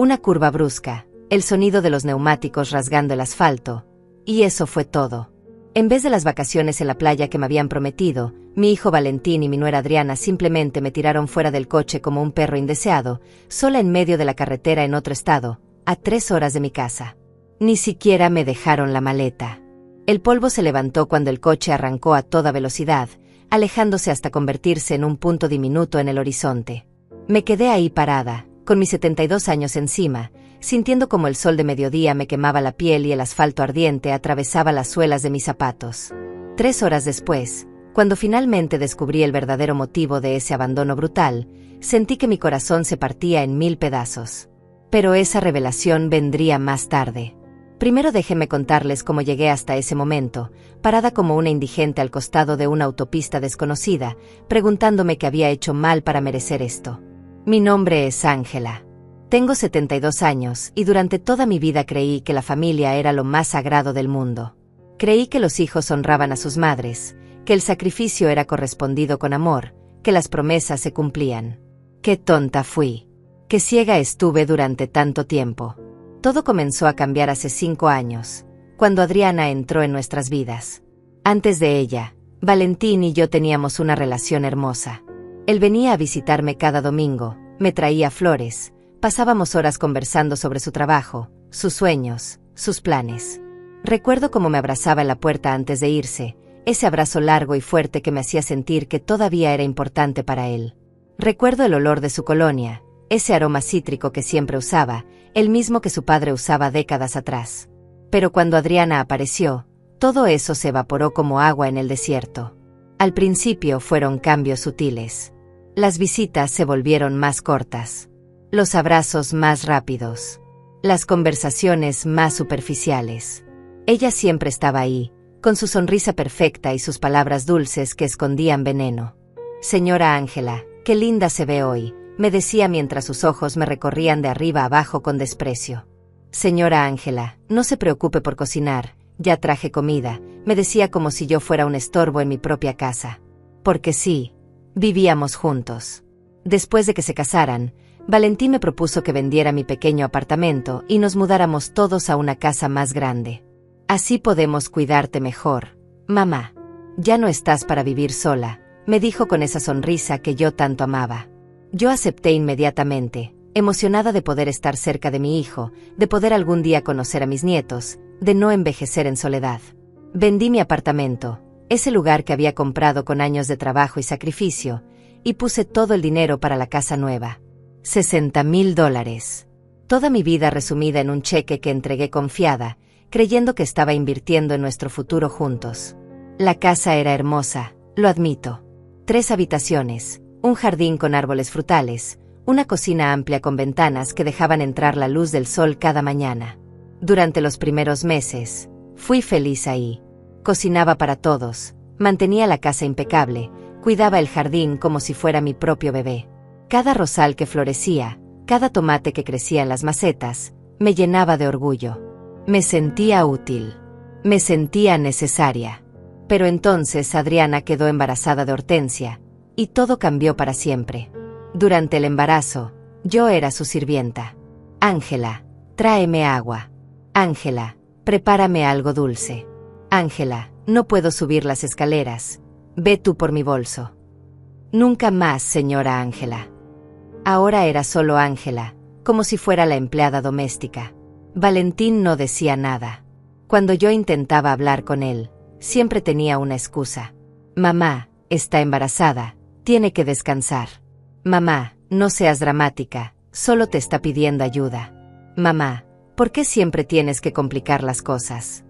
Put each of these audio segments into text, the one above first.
Una curva brusca, el sonido de los neumáticos rasgando el asfalto, y eso fue todo. En vez de las vacaciones en la playa que me habían prometido, mi hijo Valentín y mi nuera Adriana simplemente me tiraron fuera del coche como un perro indeseado, sola en medio de la carretera en otro estado, a 3 horas de mi casa. Ni siquiera me dejaron la maleta. El polvo se levantó cuando el coche arrancó a toda velocidad, alejándose hasta convertirse en un punto diminuto en el horizonte. Me quedé ahí parada, con mis 72 años encima, sintiendo como el sol de mediodía me quemaba la piel y el asfalto ardiente atravesaba las suelas de mis zapatos. 3 horas después, cuando finalmente descubrí el verdadero motivo de ese abandono brutal, sentí que mi corazón se partía en 1000 pedazos. Pero esa revelación vendría más tarde. Primero déjenme contarles cómo llegué hasta ese momento, parada como una indigente al costado de una autopista desconocida, preguntándome qué había hecho mal para merecer esto. Mi nombre es Ángela. Tengo 72 años y durante toda mi vida creí que la familia era lo más sagrado del mundo. Creí que los hijos honraban a sus madres, que el sacrificio era correspondido con amor, que las promesas se cumplían. ¡Qué tonta fui! ¡Qué ciega estuve durante tanto tiempo! Todo comenzó a cambiar hace 5 años, cuando Adriana entró en nuestras vidas. Antes de ella, Valentín y yo teníamos una relación hermosa. Él venía a visitarme cada domingo, me traía flores, pasábamos horas conversando sobre su trabajo, sus sueños, sus planes. Recuerdo cómo me abrazaba en la puerta antes de irse, ese abrazo largo y fuerte que me hacía sentir que todavía era importante para él. Recuerdo el olor de su colonia, ese aroma cítrico que siempre usaba, el mismo que su padre usaba décadas atrás. Pero cuando Adriana apareció, todo eso se evaporó como agua en el desierto. Al principio fueron cambios sutiles. Las visitas se volvieron más cortas. Los abrazos más rápidos. Las conversaciones más superficiales. Ella siempre estaba ahí, con su sonrisa perfecta y sus palabras dulces que escondían veneno. Señora Ángela, qué linda se ve hoy, me decía mientras sus ojos me recorrían de arriba a abajo con desprecio. Señora Ángela, no se preocupe por cocinar, ya traje comida, me decía como si yo fuera un estorbo en mi propia casa. Porque sí, vivíamos juntos. Después de que se casaran, Valentín me propuso que vendiera mi pequeño apartamento y nos mudáramos todos a una casa más grande. Así podemos cuidarte mejor, mamá. Ya no estás para vivir sola, me dijo con esa sonrisa que yo tanto amaba. Yo acepté inmediatamente, emocionada de poder estar cerca de mi hijo, de poder algún día conocer a mis nietos, de no envejecer en soledad. Vendí mi apartamento, ese lugar que había comprado con años de trabajo y sacrificio, y puse todo el dinero para la casa nueva. $60,000. Toda mi vida resumida en un cheque que entregué confiada, creyendo que estaba invirtiendo en nuestro futuro juntos. La casa era hermosa, lo admito. 3 habitaciones, un jardín con árboles frutales, una cocina amplia con ventanas que dejaban entrar la luz del sol cada mañana. Durante los primeros meses, fui feliz ahí. Cocinaba para todos, mantenía la casa impecable, cuidaba el jardín como si fuera mi propio bebé. Cada rosal que florecía, cada tomate que crecía en las macetas, me llenaba de orgullo. Me sentía útil. Me sentía necesaria. Pero entonces Adriana quedó embarazada de Hortensia, y todo cambió para siempre. Durante el embarazo, yo era su sirvienta. Ángela, tráeme agua. Ángela, prepárame algo dulce. Ángela, no puedo subir las escaleras. Ve tú por mi bolso. Nunca más, señora Ángela. Ahora era solo Ángela, como si fuera la empleada doméstica. Valentín no decía nada. Cuando yo intentaba hablar con él, siempre tenía una excusa. Mamá, está embarazada. Tiene que descansar. Mamá, no seas dramática, solo te está pidiendo ayuda. Mamá, ¿por qué siempre tienes que complicar las cosas?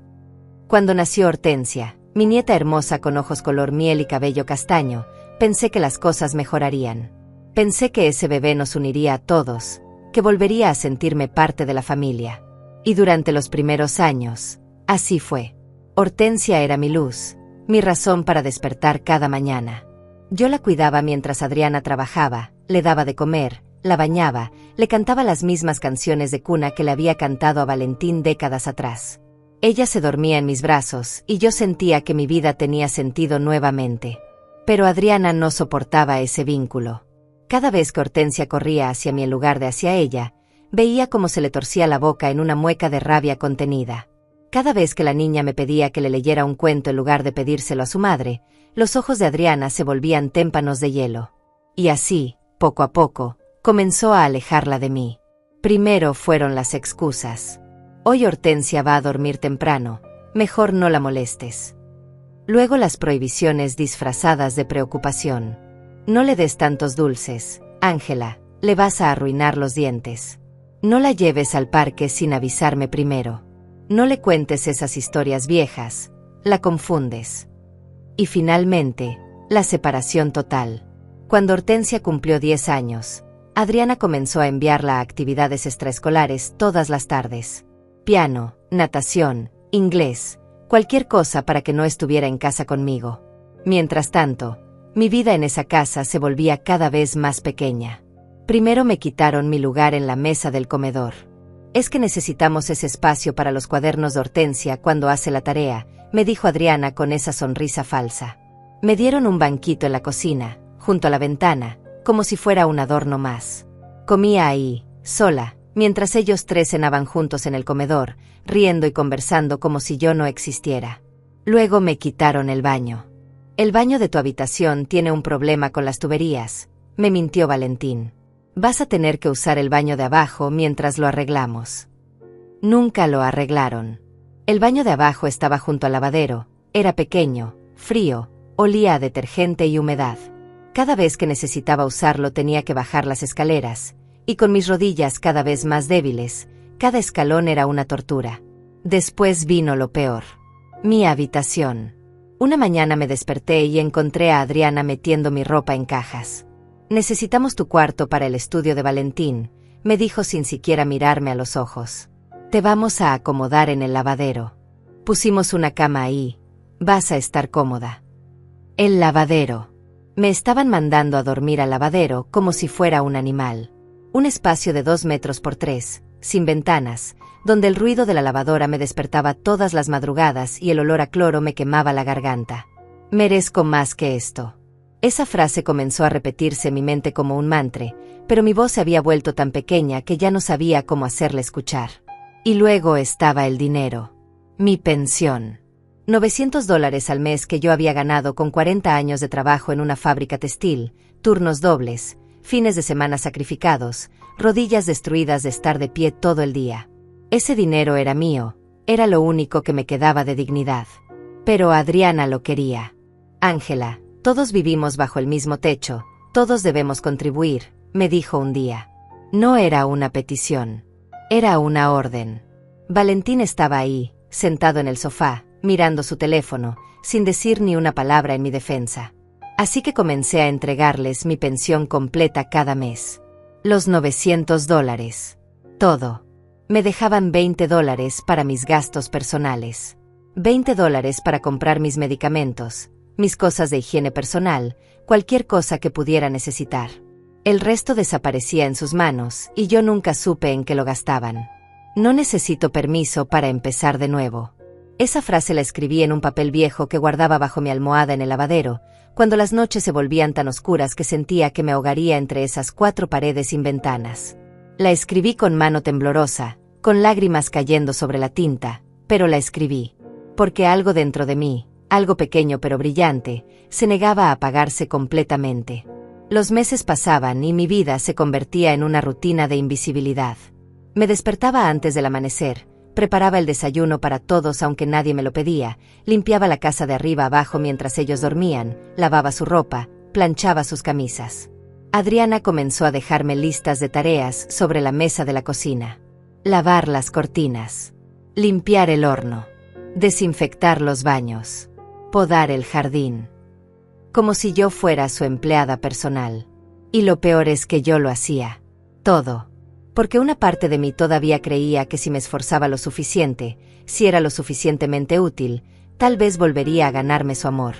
Cuando nació Hortensia, mi nieta hermosa con ojos color miel y cabello castaño, pensé que las cosas mejorarían. Pensé que ese bebé nos uniría a todos, que volvería a sentirme parte de la familia. Y durante los primeros años, así fue. Hortensia era mi luz, mi razón para despertar cada mañana. Yo la cuidaba mientras Adriana trabajaba, le daba de comer, la bañaba, le cantaba las mismas canciones de cuna que le había cantado a Valentín décadas atrás. Ella se dormía en mis brazos y yo sentía que mi vida tenía sentido nuevamente. Pero Adriana no soportaba ese vínculo. Cada vez que Hortensia corría hacia mí en lugar de hacia ella, Veía cómo se le torcía la boca en una mueca de rabia contenida. Cada vez que la niña me pedía que le leyera un cuento en lugar de pedírselo a su madre, los ojos de Adriana se volvían témpanos de hielo. Y así, poco a poco, comenzó a alejarla de mí. Primero fueron las excusas. Hoy Hortensia va a dormir temprano, mejor no la molestes. Luego las prohibiciones disfrazadas de preocupación. No le des tantos dulces, Ángela, le vas a arruinar los dientes. No la lleves al parque sin avisarme primero. No le cuentes esas historias viejas, la confundes. Y finalmente, la separación total. Cuando Hortensia cumplió 10 años, Adriana comenzó a enviarla a actividades extraescolares todas las tardes. Piano, natación, inglés, cualquier cosa para que no estuviera en casa conmigo. Mientras tanto, mi vida en esa casa se volvía cada vez más pequeña. Primero me quitaron mi lugar en la mesa del comedor. Es que necesitamos ese espacio para los cuadernos de Hortensia cuando hace la tarea, me dijo Adriana con esa sonrisa falsa. Me dieron un banquito en la cocina, junto a la ventana, como si fuera un adorno más. Comía ahí, sola, mientras ellos tres cenaban juntos en el comedor, riendo y conversando como si yo no existiera. Luego me quitaron el baño. El baño de tu habitación tiene un problema con las tuberías, me mintió Valentín. Vas a tener que usar el baño de abajo mientras lo arreglamos. Nunca lo arreglaron. El baño de abajo estaba junto al lavadero, era pequeño, frío, olía a detergente y humedad. Cada vez que necesitaba usarlo tenía que bajar las escaleras, y con mis rodillas cada vez más débiles, cada escalón era una tortura. Después vino lo peor. Mi habitación. Una mañana me desperté y encontré a Adriana metiendo mi ropa en cajas. Necesitamos tu cuarto para el estudio de Valentín, me dijo sin siquiera mirarme a los ojos. Te vamos a acomodar en el lavadero. Pusimos una cama ahí, vas a estar cómoda. El lavadero. Me estaban mandando a dormir al lavadero como si fuera un animal. Un espacio de 2 metros por 3, sin ventanas, donde el ruido de la lavadora me despertaba todas las madrugadas y el olor a cloro me quemaba la garganta. Merezco más que esto. Esa frase comenzó a repetirse en mi mente como un mantra, pero mi voz se había vuelto tan pequeña que ya no sabía cómo hacerla escuchar. Y luego estaba el dinero. Mi pensión. $900 al mes que yo había ganado con 40 años de trabajo en una fábrica textil, turnos dobles, fines de semana sacrificados, rodillas destruidas de estar de pie todo el día. Ese dinero era mío, era lo único que me quedaba de dignidad. Pero Adriana lo quería. Ángela, todos vivimos bajo el mismo techo, todos debemos contribuir, me dijo un día. No era una petición. Era una orden. Valentín estaba ahí, sentado en el sofá, mirando su teléfono, sin decir ni una palabra en mi defensa. Así que comencé a entregarles mi pensión completa cada mes. Los $900. Todo. Me dejaban $20 para mis gastos personales. $20 para comprar mis medicamentos, mis cosas de higiene personal, cualquier cosa que pudiera necesitar. El resto desaparecía en sus manos y yo nunca supe en qué lo gastaban. No necesito permiso para empezar de nuevo. Esa frase la escribí en un papel viejo que guardaba bajo mi almohada en el lavadero, cuando las noches se volvían tan oscuras que sentía que me ahogaría entre esas 4 paredes sin ventanas. La escribí con mano temblorosa, con lágrimas cayendo sobre la tinta, pero la escribí. Porque algo dentro de mí, algo pequeño pero brillante, se negaba a apagarse completamente. Los meses pasaban y mi vida se convertía en una rutina de invisibilidad. Me despertaba antes del amanecer, preparaba el desayuno para todos aunque nadie me lo pedía, limpiaba la casa de arriba abajo mientras ellos dormían, lavaba su ropa, planchaba sus camisas. Adriana comenzó a dejarme listas de tareas sobre la mesa de la cocina. Lavar las cortinas, limpiar el horno, desinfectar los baños, podar el jardín. Como si yo fuera su empleada personal. Y lo peor es que yo lo hacía. Todo. Porque una parte de mí todavía creía que si me esforzaba lo suficiente, si era lo suficientemente útil, tal vez volvería a ganarme su amor.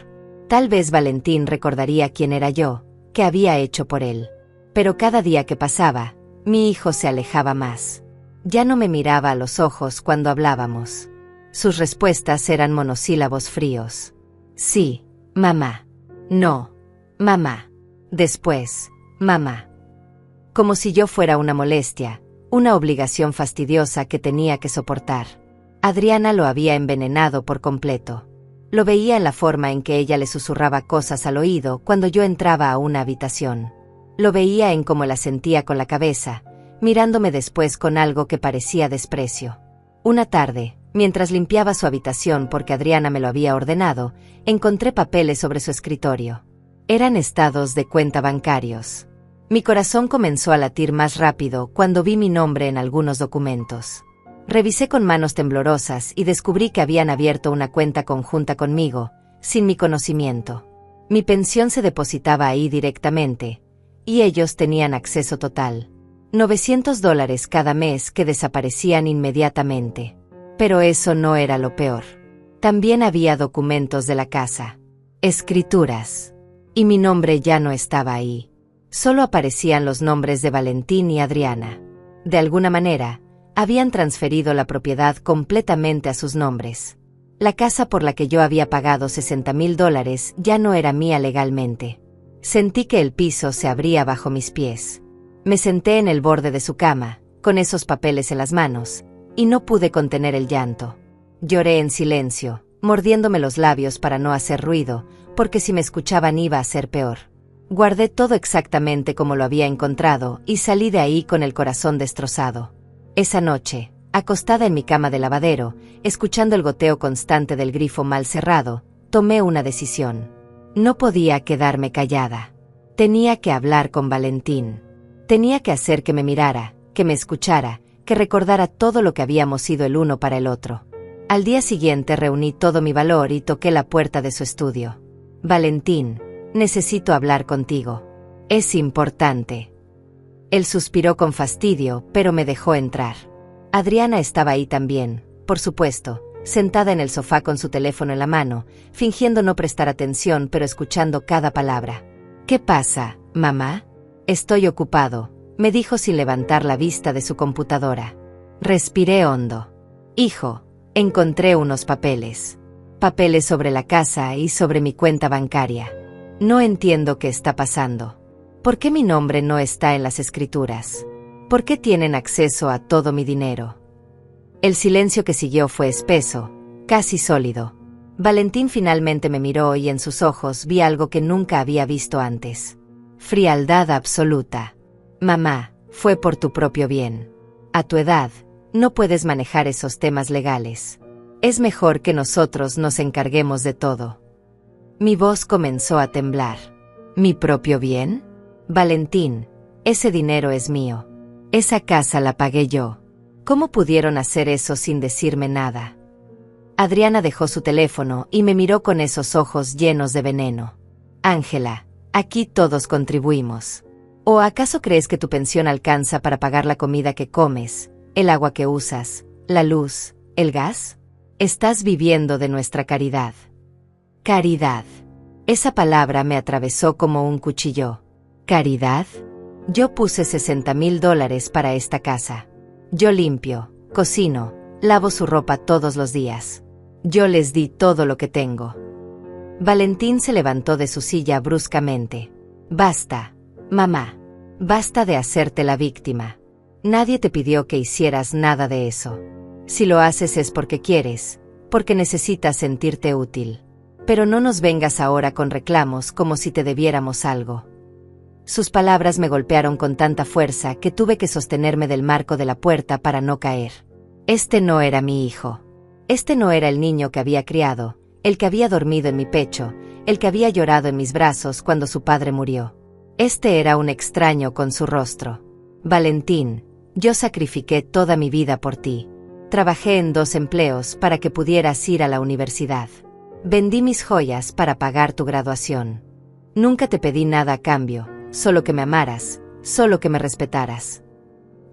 Tal vez Valentín recordaría quién era yo, qué había hecho por él. Pero cada día que pasaba, mi hijo se alejaba más. Ya no me miraba a los ojos cuando hablábamos. Sus respuestas eran monosílabos fríos. Sí, mamá. No, mamá. Después, mamá. Como si yo fuera una molestia, una obligación fastidiosa que tenía que soportar. Adriana lo había envenenado por completo. Lo veía en la forma en que ella le susurraba cosas al oído cuando yo entraba a una habitación. Lo veía en cómo la sentía con la cabeza, mirándome después con algo que parecía desprecio. Una tarde, mientras limpiaba su habitación porque Adriana me lo había ordenado, encontré papeles sobre su escritorio. Eran estados de cuenta bancarios. Mi corazón comenzó a latir más rápido cuando vi mi nombre en algunos documentos. Revisé con manos temblorosas y descubrí que habían abierto una cuenta conjunta conmigo, sin mi conocimiento. Mi pensión se depositaba ahí directamente, y ellos tenían acceso total. $900 cada mes que desaparecían inmediatamente. Pero eso no era lo peor. También había documentos de la casa, escrituras, y mi nombre ya no estaba ahí. Solo aparecían los nombres de Valentín y Adriana. De alguna manera, habían transferido la propiedad completamente a sus nombres. La casa por la que yo había pagado $60,000 ya no era mía legalmente. Sentí que el piso se abría bajo mis pies. Me senté en el borde de su cama, con esos papeles en las manos, y no pude contener el llanto. Lloré en silencio, mordiéndome los labios para no hacer ruido, porque si me escuchaban iba a ser peor. Guardé todo exactamente como lo había encontrado y salí de ahí con el corazón destrozado. Esa noche, acostada en mi cama de lavadero, escuchando el goteo constante del grifo mal cerrado, tomé una decisión. No podía quedarme callada. Tenía que hablar con Valentín. Tenía que hacer que me mirara, que me escuchara, que recordara todo lo que habíamos sido el uno para el otro. Al día siguiente reuní todo mi valor y toqué la puerta de su estudio. Valentín, necesito hablar contigo. Es importante. Él suspiró con fastidio, pero me dejó entrar. Adriana estaba ahí también, por supuesto, sentada en el sofá con su teléfono en la mano, fingiendo no prestar atención pero escuchando cada palabra. ¿Qué pasa, mamá? Estoy ocupado, me dijo sin levantar la vista de su computadora. Respiré hondo. Hijo, encontré unos papeles. Papeles sobre la casa y sobre mi cuenta bancaria. No entiendo qué está pasando. ¿Por qué mi nombre no está en las escrituras? ¿Por qué tienen acceso a todo mi dinero? El silencio que siguió fue espeso, casi sólido. Valentín finalmente me miró y en sus ojos vi algo que nunca había visto antes. Frialdad absoluta. Mamá, fue por tu propio bien. A tu edad, no puedes manejar esos temas legales. Es mejor que nosotros nos encarguemos de todo. Mi voz comenzó a temblar. ¿Mi propio bien? Valentín, ese dinero es mío. Esa casa la pagué yo. ¿Cómo pudieron hacer eso sin decirme nada? Adriana dejó su teléfono y me miró con esos ojos llenos de veneno. Ángela, aquí todos contribuimos. ¿O acaso crees que tu pensión alcanza para pagar la comida que comes, el agua que usas, la luz, el gas? Estás viviendo de nuestra caridad. Caridad. Esa palabra me atravesó como un cuchillo. ¿Caridad? Yo puse $60,000 para esta casa. Yo limpio, cocino, lavo su ropa todos los días. Yo les di todo lo que tengo. Valentín se levantó de su silla bruscamente. Basta, mamá. Basta de hacerte la víctima. Nadie te pidió que hicieras nada de eso. Si lo haces es porque quieres, porque necesitas sentirte útil. Pero no nos vengas ahora con reclamos como si te debiéramos algo. Sus palabras me golpearon con tanta fuerza que tuve que sostenerme del marco de la puerta para no caer. Este no era mi hijo. Este no era el niño que había criado, el que había dormido en mi pecho, el que había llorado en mis brazos cuando su padre murió. Este era un extraño con su rostro. Valentín, yo sacrifiqué toda mi vida por ti. Trabajé en 2 empleos para que pudieras ir a la universidad. Vendí mis joyas para pagar tu graduación. Nunca te pedí nada a cambio. Solo que me amaras, solo que me respetaras.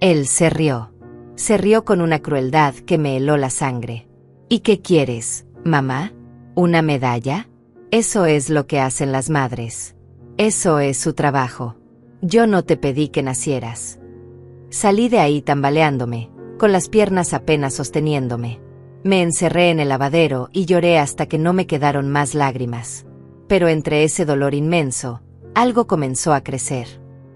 Él se rió. Se rió con una crueldad que me heló la sangre. ¿Y qué quieres, mamá? ¿Una medalla? Eso es lo que hacen las madres. Eso es su trabajo. Yo no te pedí que nacieras. Salí de ahí tambaleándome, con las piernas apenas sosteniéndome. Me encerré en el lavadero y lloré hasta que no me quedaron más lágrimas. Pero entre ese dolor inmenso, algo comenzó a crecer.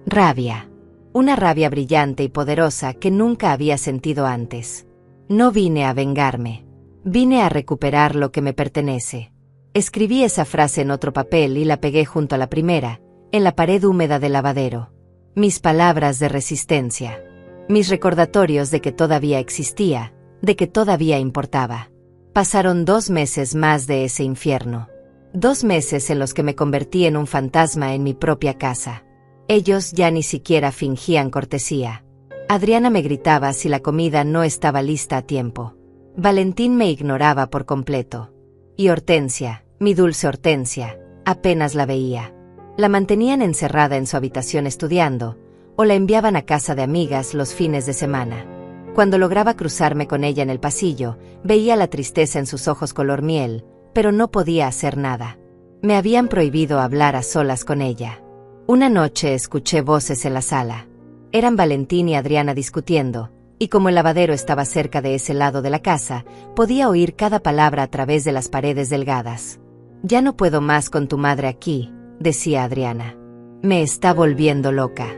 Rabia. Una rabia brillante y poderosa que nunca había sentido antes. No vine a vengarme. Vine a recuperar lo que me pertenece. Escribí esa frase en otro papel y la pegué junto a la primera, en la pared húmeda del lavadero. Mis palabras de resistencia. Mis recordatorios de que todavía existía, de que todavía importaba. Pasaron 2 meses más de ese infierno. 2 meses en los que me convertí en un fantasma en mi propia casa. Ellos ya ni siquiera fingían cortesía. Adriana me gritaba si la comida no estaba lista a tiempo. Valentín me ignoraba por completo. Y Hortensia, mi dulce Hortensia, apenas la veía. La mantenían encerrada en su habitación estudiando, o la enviaban a casa de amigas los fines de semana. Cuando lograba cruzarme con ella en el pasillo, veía la tristeza en sus ojos color miel, pero no podía hacer nada. Me habían prohibido hablar a solas con ella. Una noche escuché voces en la sala. Eran Valentín y Adriana discutiendo, y como el lavadero estaba cerca de ese lado de la casa, podía oír cada palabra a través de las paredes delgadas. «Ya no puedo más con tu madre aquí», decía Adriana. «Me está volviendo loca.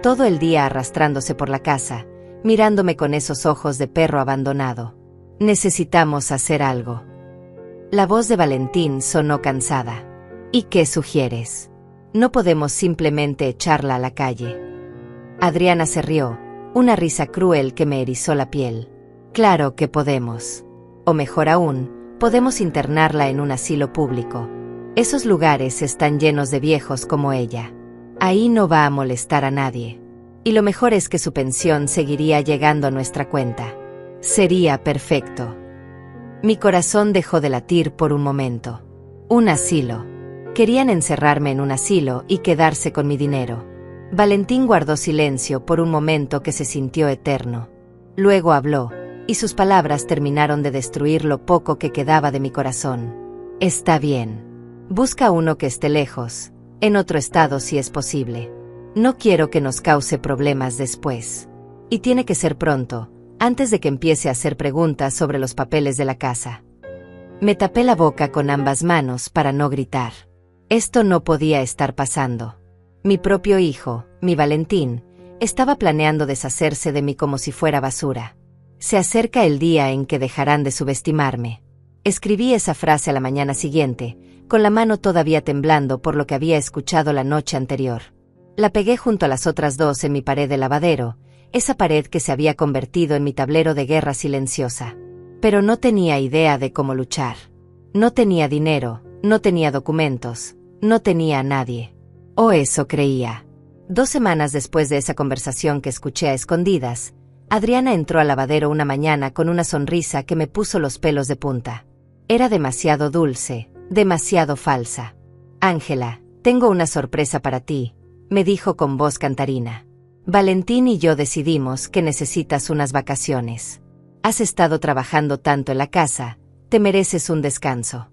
Todo el día arrastrándose por la casa, mirándome con esos ojos de perro abandonado. Necesitamos hacer algo». La voz de Valentín sonó cansada. «¿Y qué sugieres? No podemos simplemente echarla a la calle». Adriana se rió, una risa cruel que me erizó la piel. «Claro que podemos. O mejor aún, podemos internarla en un asilo público. Esos lugares están llenos de viejos como ella. Ahí no va a molestar a nadie. Y lo mejor es que su pensión seguiría llegando a nuestra cuenta. Sería perfecto». Mi corazón dejó de latir por un momento. Un asilo. Querían encerrarme en un asilo y quedarse con mi dinero. Valentín guardó silencio por un momento que se sintió eterno. Luego habló, y sus palabras terminaron de destruir lo poco que quedaba de mi corazón. «Está bien. Busca uno que esté lejos, en otro estado si es posible. No quiero que nos cause problemas después. Y tiene que ser pronto, antes de que empiece a hacer preguntas sobre los papeles de la casa». Me tapé la boca con ambas manos para no gritar. Esto no podía estar pasando. Mi propio hijo, mi Valentín, estaba planeando deshacerse de mí como si fuera basura. Se acerca el día en que dejarán de subestimarme. Escribí esa frase a la mañana siguiente, con la mano todavía temblando por lo que había escuchado la noche anterior. La pegué junto a las otras 2 en mi pared de lavadero, esa pared que se había convertido en mi tablero de guerra silenciosa. Pero no tenía idea de cómo luchar. No tenía dinero, no tenía documentos, no tenía a nadie. O eso creía. 2 semanas después de esa conversación que escuché a escondidas, Adriana entró al lavadero una mañana con una sonrisa que me puso los pelos de punta. Era demasiado dulce, demasiado falsa. «Ángela, tengo una sorpresa para ti», me dijo con voz cantarina. «Valentín y yo decidimos que necesitas unas vacaciones. Has estado trabajando tanto en la casa, te mereces un descanso».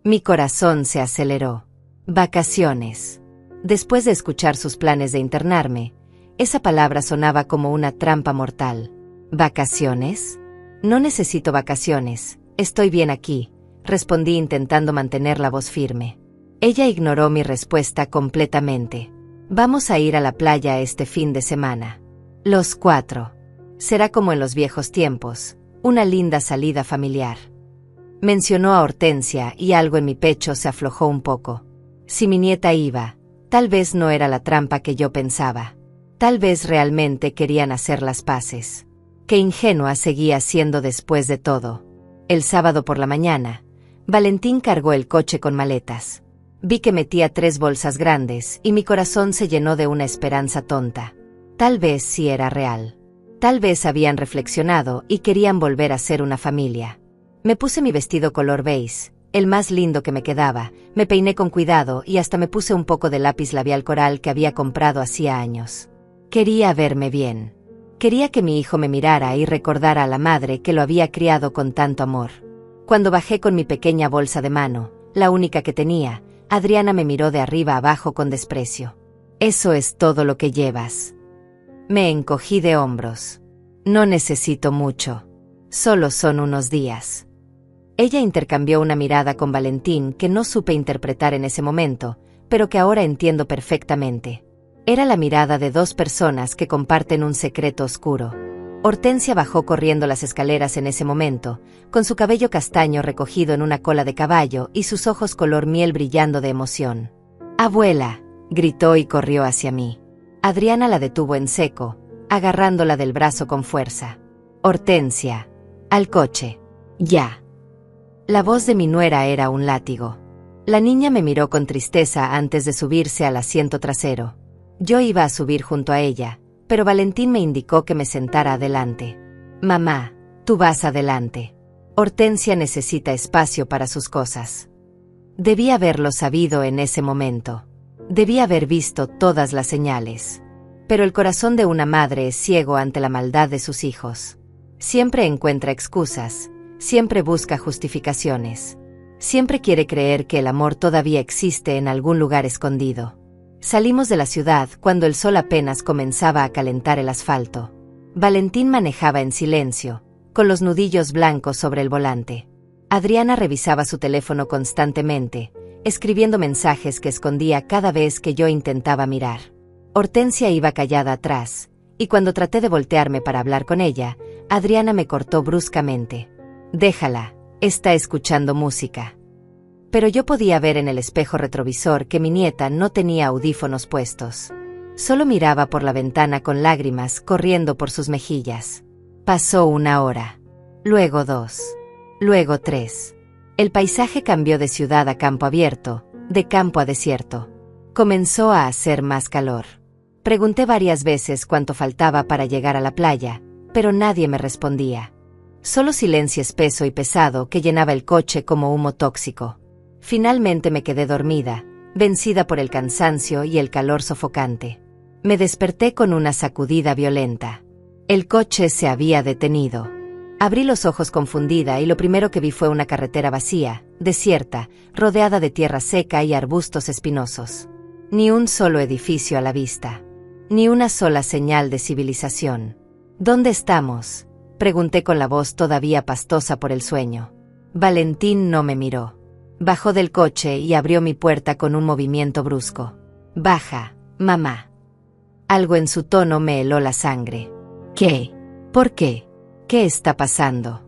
Mi corazón se aceleró. Vacaciones. Después de escuchar sus planes de internarme, esa palabra sonaba como una trampa mortal. ¿Vacaciones? No necesito vacaciones, estoy bien aquí, respondí intentando mantener la voz firme. Ella ignoró mi respuesta completamente. Vamos a ir a la playa este fin de semana. Los 4. Será como en los viejos tiempos, una linda salida familiar. Mencionó a Hortensia y algo en mi pecho se aflojó un poco. Si mi nieta iba, tal vez no era la trampa que yo pensaba. Tal vez realmente querían hacer las paces. Qué ingenua seguía siendo después de todo. El sábado por la mañana, Valentín cargó el coche con maletas. Vi que metía 3 bolsas grandes y mi corazón se llenó de una esperanza tonta. Tal vez sí era real. Tal vez habían reflexionado y querían volver a ser una familia. Me puse mi vestido color beige, el más lindo que me quedaba, me peiné con cuidado y hasta me puse un poco de lápiz labial coral que había comprado hacía años. Quería verme bien. Quería que mi hijo me mirara y recordara a la madre que lo había criado con tanto amor. Cuando bajé con mi pequeña bolsa de mano, la única que tenía, Adriana me miró de arriba abajo con desprecio. «¿Eso es todo lo que llevas?» Me encogí de hombros. «No necesito mucho. Solo son unos días». Ella intercambió una mirada con Valentín que no supe interpretar en ese momento, pero que ahora entiendo perfectamente. Era la mirada de dos personas que comparten un secreto oscuro. Hortensia bajó corriendo las escaleras en ese momento, con su cabello castaño recogido en una cola de caballo y sus ojos color miel brillando de emoción. «Abuela», gritó y corrió hacia mí. Adriana la detuvo en seco, agarrándola del brazo con fuerza. «Hortensia, al coche. Ya». La voz de mi nuera era un látigo. La niña me miró con tristeza antes de subirse al asiento trasero. Yo iba a subir junto a ella, pero Valentín me indicó que me sentara adelante. «Mamá, tú vas adelante. Hortensia necesita espacio para sus cosas». Debí haberlo sabido en ese momento. Debí haber visto todas las señales. Pero el corazón de una madre es ciego ante la maldad de sus hijos. Siempre encuentra excusas, siempre busca justificaciones. Siempre quiere creer que el amor todavía existe en algún lugar escondido. Salimos de la ciudad cuando el sol apenas comenzaba a calentar el asfalto. Valentín manejaba en silencio, con los nudillos blancos sobre el volante. Adriana revisaba su teléfono constantemente, escribiendo mensajes que escondía cada vez que yo intentaba mirar. Hortensia iba callada atrás, y cuando traté de voltearme para hablar con ella, Adriana me cortó bruscamente. «Déjala, está escuchando música». Pero yo podía ver en el espejo retrovisor que mi nieta no tenía audífonos puestos. Solo miraba por la ventana con lágrimas corriendo por sus mejillas. Pasó 1 hora. Luego 2. Luego 3. El paisaje cambió de ciudad a campo abierto, de campo a desierto. Comenzó a hacer más calor. Pregunté varias veces cuánto faltaba para llegar a la playa, pero nadie me respondía. Solo silencio espeso y pesado que llenaba el coche como humo tóxico. Finalmente me quedé dormida, vencida por el cansancio y el calor sofocante. Me desperté con una sacudida violenta. El coche se había detenido. Abrí los ojos confundida y lo primero que vi fue una carretera vacía, desierta, rodeada de tierra seca y arbustos espinosos. Ni un solo edificio a la vista. Ni una sola señal de civilización. «¿Dónde estamos?», pregunté con la voz todavía pastosa por el sueño. Valentín no me miró. Bajó del coche y abrió mi puerta con un movimiento brusco. «Baja, mamá». Algo en su tono me heló la sangre. «¿Qué? ¿Por qué? ¿Qué está pasando?».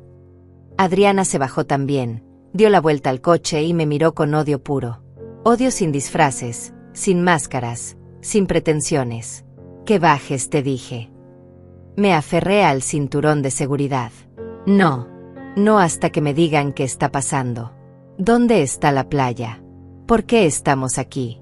Adriana se bajó también, dio la vuelta al coche y me miró con odio puro. Odio sin disfraces, sin máscaras, sin pretensiones. «Que bajes», te dije. Me aferré al cinturón de seguridad. «No. No hasta que me digan qué está pasando. ¿Dónde está la playa? ¿Por qué estamos aquí?».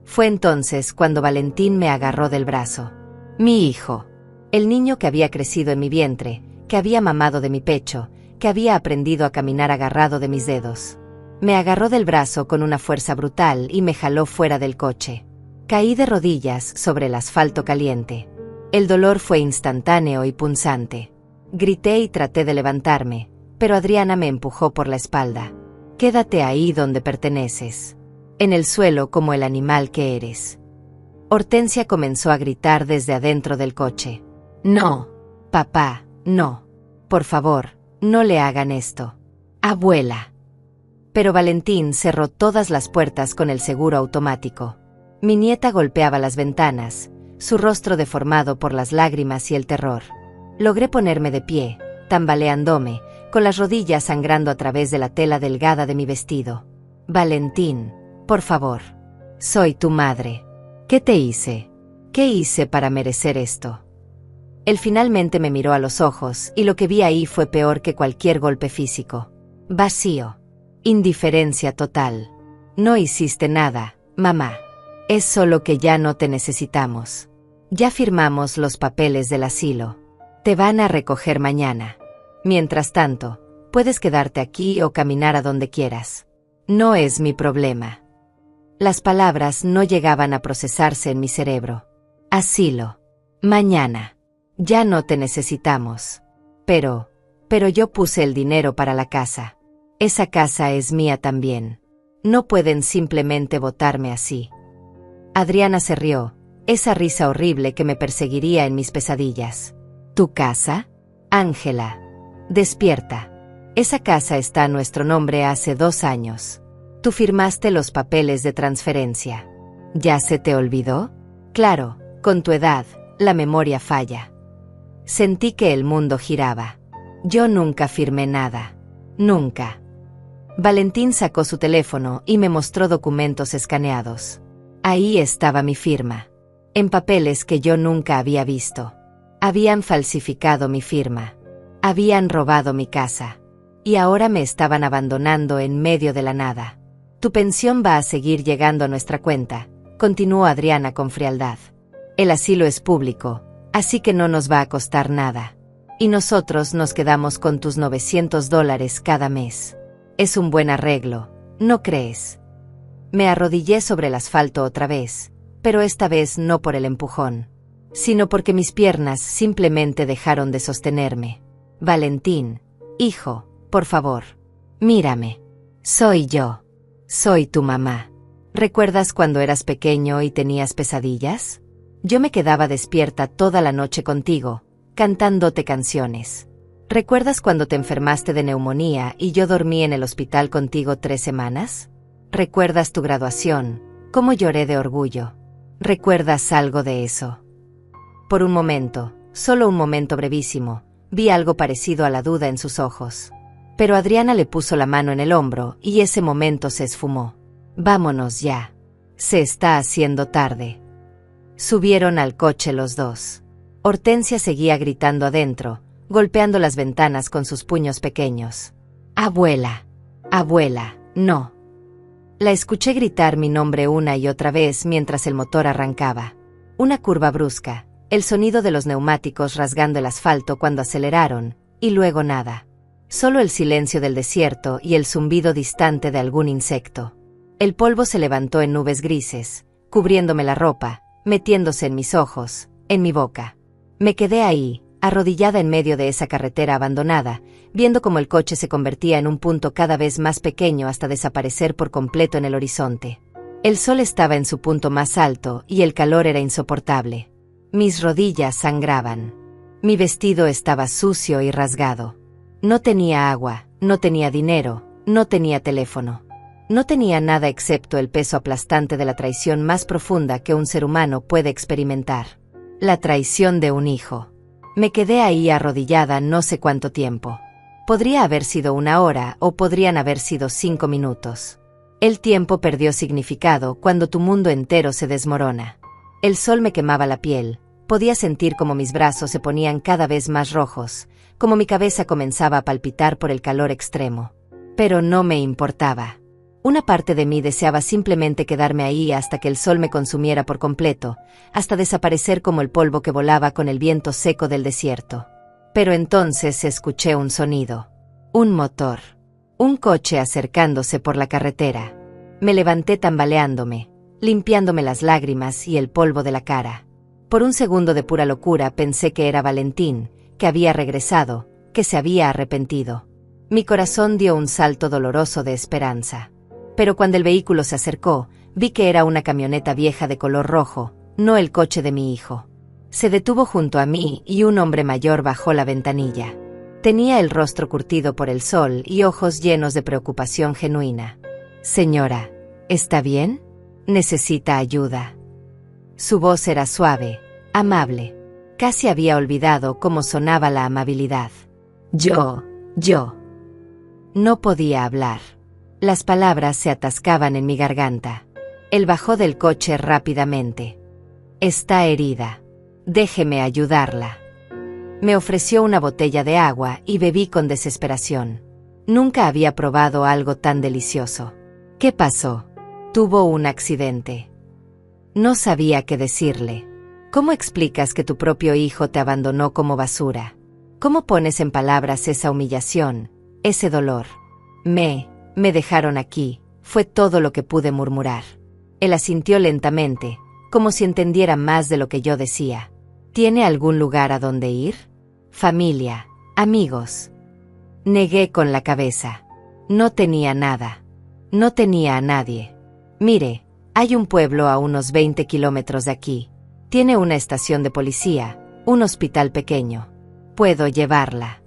Fue entonces cuando Valentín me agarró del brazo. Mi hijo. El niño que había crecido en mi vientre, que había mamado de mi pecho, que había aprendido a caminar agarrado de mis dedos. Me agarró del brazo con una fuerza brutal y me jaló fuera del coche. Caí de rodillas sobre el asfalto caliente. El dolor fue instantáneo y punzante. Grité y traté de levantarme, pero Adriana me empujó por la espalda. «Quédate ahí donde perteneces. En el suelo como el animal que eres». Hortensia comenzó a gritar desde adentro del coche. «No, papá, no. Por favor, no le hagan esto. Abuela». Pero Valentín cerró todas las puertas con el seguro automático. Mi nieta golpeaba las ventanas, su rostro deformado por las lágrimas y el terror. Logré ponerme de pie, tambaleándome, con las rodillas sangrando a través de la tela delgada de mi vestido. «Valentín, por favor. Soy tu madre. ¿Qué te hice? ¿Qué hice para merecer esto?». Él finalmente me miró a los ojos y lo que vi ahí fue peor que cualquier golpe físico. Vacío. Indiferencia total. «No hiciste nada, mamá. Es solo que ya no te necesitamos. Ya firmamos los papeles del asilo. Te van a recoger mañana. Mientras tanto, puedes quedarte aquí o caminar a donde quieras. No es mi problema». Las palabras no llegaban a procesarse en mi cerebro. «Asilo. Mañana. Ya no te necesitamos. Pero yo puse el dinero para la casa. Esa casa es mía también. No pueden simplemente botarme así». Adriana se rió, esa risa horrible que me perseguiría en mis pesadillas. «¿Tu casa? Ángela. Despierta. Esa casa está a nuestro nombre hace 2 años. Tú firmaste los papeles de transferencia. ¿Ya se te olvidó? Claro, con tu edad, la memoria falla. Sentí que el mundo giraba. Yo nunca firmé nada. Nunca. Valentín sacó su teléfono y me mostró documentos escaneados. Ahí estaba mi firma. En papeles que yo nunca había visto. Habían falsificado mi firma. Habían robado mi casa. Y ahora me estaban abandonando en medio de la nada. Tu pensión va a seguir llegando a nuestra cuenta, continuó Adriana con frialdad. El asilo es público, así que no nos va a costar nada. Y nosotros nos quedamos con tus $900 cada mes. Es un buen arreglo, ¿no crees? Me arrodillé sobre el asfalto otra vez, pero esta vez no por el empujón, sino porque mis piernas simplemente dejaron de sostenerme. Valentín, hijo, por favor, mírame. Soy yo. Soy tu mamá. ¿Recuerdas cuando eras pequeño y tenías pesadillas? Yo me quedaba despierta toda la noche contigo, cantándote canciones. ¿Recuerdas cuando te enfermaste de neumonía y yo dormí en el hospital contigo 3 semanas? ¿Recuerdas tu graduación? ¿Cómo lloré de orgullo? ¿Recuerdas algo de eso? Por un momento, solo un momento brevísimo, vi algo parecido a la duda en sus ojos. Pero Adriana le puso la mano en el hombro y ese momento se esfumó. Vámonos ya. Se está haciendo tarde. Subieron al coche los dos. Hortensia seguía gritando adentro, golpeando las ventanas con sus puños pequeños. Abuela. Abuela, no. La escuché gritar mi nombre una y otra vez mientras el motor arrancaba. Una curva brusca, el sonido de los neumáticos rasgando el asfalto cuando aceleraron, y luego nada. Solo el silencio del desierto y el zumbido distante de algún insecto. El polvo se levantó en nubes grises, cubriéndome la ropa, metiéndose en mis ojos, en mi boca. Me quedé ahí, arrodillada en medio de esa carretera abandonada, viendo cómo el coche se convertía en un punto cada vez más pequeño hasta desaparecer por completo en el horizonte. El sol estaba en su punto más alto y el calor era insoportable. Mis rodillas sangraban. Mi vestido estaba sucio y rasgado. No tenía agua, no tenía dinero, no tenía teléfono. No tenía nada excepto el peso aplastante de la traición más profunda que un ser humano puede experimentar. La traición de un hijo. Me quedé ahí arrodillada no sé cuánto tiempo. Podría haber sido 1 hora o podrían haber sido 5 minutos. El tiempo perdió significado cuando tu mundo entero se desmorona. El sol me quemaba la piel. Podía sentir como mis brazos se ponían cada vez más rojos, como mi cabeza comenzaba a palpitar por el calor extremo. Pero no me importaba. Una parte de mí deseaba simplemente quedarme ahí hasta que el sol me consumiera por completo, hasta desaparecer como el polvo que volaba con el viento seco del desierto. Pero entonces escuché un sonido. Un motor. Un coche acercándose por la carretera. Me levanté tambaleándome, limpiándome las lágrimas y el polvo de la cara. Por un segundo de pura locura pensé que era Valentín, que había regresado, que se había arrepentido. Mi corazón dio un salto doloroso de esperanza. Pero cuando el vehículo se acercó, vi que era una camioneta vieja de color rojo, no el coche de mi hijo. Se detuvo junto a mí y un hombre mayor bajó la ventanilla. Tenía el rostro curtido por el sol y ojos llenos de preocupación genuina. Señora, ¿está bien? ¿Necesita ayuda? Su voz era suave, amable. Casi había olvidado cómo sonaba la amabilidad. Yo. No podía hablar. Las palabras se atascaban en mi garganta. Él bajó del coche rápidamente. Está herida. Déjeme ayudarla. Me ofreció una botella de agua y bebí con desesperación. Nunca había probado algo tan delicioso. ¿Qué pasó? Tuvo un accidente. No sabía qué decirle. ¿Cómo explicas que tu propio hijo te abandonó como basura? ¿Cómo pones en palabras esa humillación, ese dolor? Me dejaron aquí, fue todo lo que pude murmurar. Él asintió lentamente, como si entendiera más de lo que yo decía. ¿Tiene algún lugar a donde ir? Familia, amigos. Negué con la cabeza. No tenía nada. No tenía a nadie. Mire, hay un pueblo a unos 20 kilómetros de aquí. Tiene una estación de policía, un hospital pequeño. Puedo llevarla.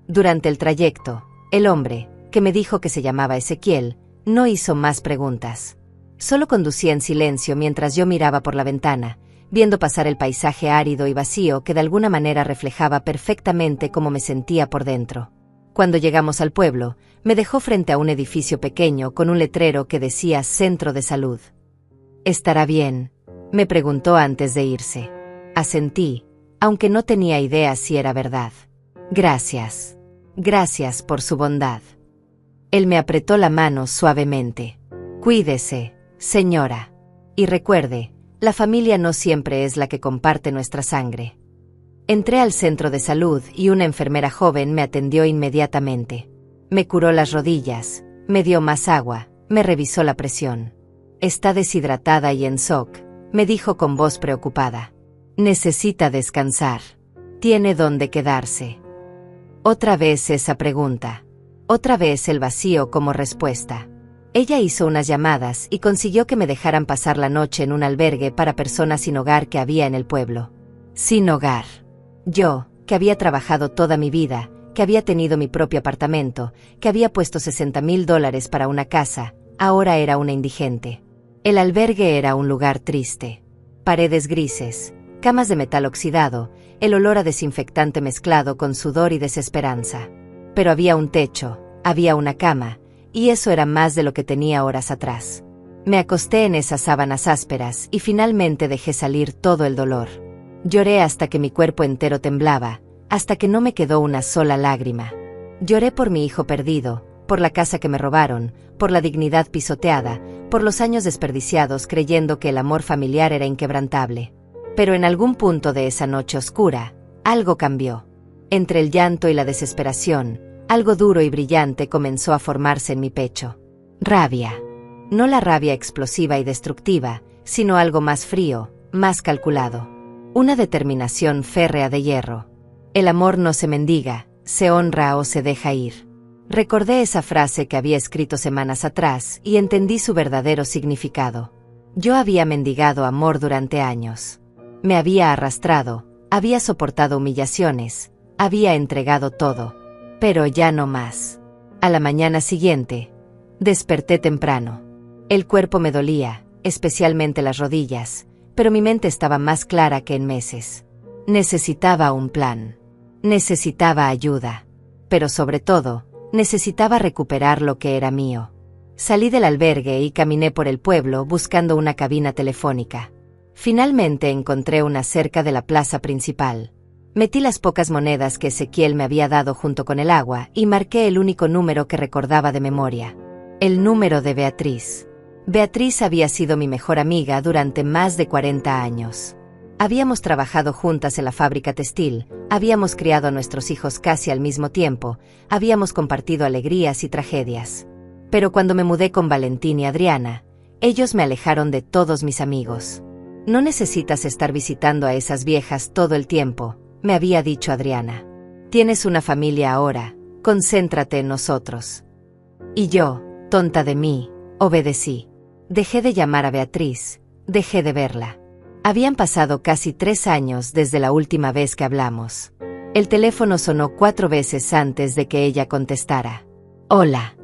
Durante el trayecto, el hombre, que me dijo que se llamaba Ezequiel, no hizo más preguntas. Solo conducía en silencio mientras yo miraba por la ventana, viendo pasar el paisaje árido y vacío que de alguna manera reflejaba perfectamente cómo me sentía por dentro. Cuando llegamos al pueblo, me dejó frente a un edificio pequeño con un letrero que decía Centro de Salud. ¿Estará bien?, me preguntó antes de irse. Asentí, aunque no tenía idea si era verdad. Gracias. Gracias por su bondad. Él me apretó la mano suavemente. Cuídese, señora. Y recuerde, la familia no siempre es la que comparte nuestra sangre. Entré al centro de salud y una enfermera joven me atendió inmediatamente. Me curó las rodillas, me dio más agua, me revisó la presión. Está deshidratada y en shock, me dijo con voz preocupada. Necesita descansar. Tiene dónde quedarse. Otra vez esa pregunta. Otra vez el vacío como respuesta. Ella hizo unas llamadas y consiguió que me dejaran pasar la noche en un albergue para personas sin hogar que había en el pueblo. Sin hogar. Yo, que había trabajado toda mi vida, que había tenido mi propio apartamento, que había puesto $60,000 para una casa, ahora era una indigente. El albergue era un lugar triste. Paredes grises, camas de metal oxidado, el olor a desinfectante mezclado con sudor y desesperanza. Pero había un techo, había una cama, y eso era más de lo que tenía horas atrás. Me acosté en esas sábanas ásperas y finalmente dejé salir todo el dolor. Lloré hasta que mi cuerpo entero temblaba, hasta que no me quedó una sola lágrima. Lloré por mi hijo perdido, por la casa que me robaron, por la dignidad pisoteada, por los años desperdiciados creyendo que el amor familiar era inquebrantable. Pero en algún punto de esa noche oscura, algo cambió. Entre el llanto y la desesperación, algo duro y brillante comenzó a formarse en mi pecho. Rabia. No la rabia explosiva y destructiva, sino algo más frío, más calculado. Una determinación férrea de hierro. El amor no se mendiga, se honra o se deja ir. Recordé esa frase que había escrito semanas atrás y entendí su verdadero significado. Yo había mendigado amor durante años. Me había arrastrado, había soportado humillaciones, había entregado todo. Pero ya no más. A la mañana siguiente, desperté temprano. El cuerpo me dolía, especialmente las rodillas, pero mi mente estaba más clara que en meses. Necesitaba un plan. Necesitaba ayuda. Pero sobre todo, necesitaba recuperar lo que era mío. Salí del albergue y caminé por el pueblo buscando una cabina telefónica. Finalmente encontré una cerca de la plaza principal. Metí las pocas monedas que Ezequiel me había dado junto con el agua y marqué el único número que recordaba de memoria. El número de Beatriz. Beatriz había sido mi mejor amiga durante más de 40 años. Habíamos trabajado juntas en la fábrica textil, habíamos criado a nuestros hijos casi al mismo tiempo, habíamos compartido alegrías y tragedias. Pero cuando me mudé con Valentín y Adriana, ellos me alejaron de todos mis amigos. No necesitas estar visitando a esas viejas todo el tiempo, me había dicho Adriana. Tienes una familia ahora, concéntrate en nosotros. Y yo, tonta de mí, obedecí. Dejé de llamar a Beatriz, dejé de verla. Habían pasado casi 3 años desde la última vez que hablamos. El teléfono sonó 4 veces antes de que ella contestara. Hola.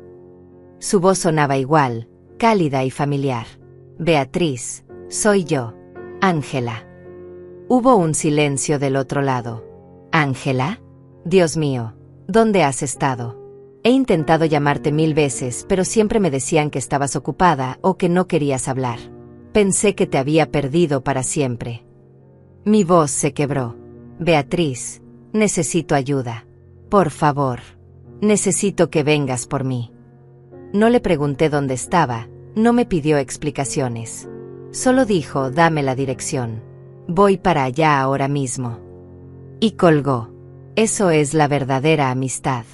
Su voz sonaba igual, cálida y familiar. Beatriz, soy yo, Ángela. Hubo un silencio del otro lado. ¿Ángela? Dios mío, ¿dónde has estado? He intentado llamarte 1000 veces, pero siempre me decían que estabas ocupada o que no querías hablar. Pensé que te había perdido para siempre. Mi voz se quebró. Beatriz, necesito ayuda. Por favor. Necesito que vengas por mí. No le pregunté dónde estaba, no me pidió explicaciones. Solo dijo, dame la dirección. Voy para allá ahora mismo. Y colgó. Eso es la verdadera amistad.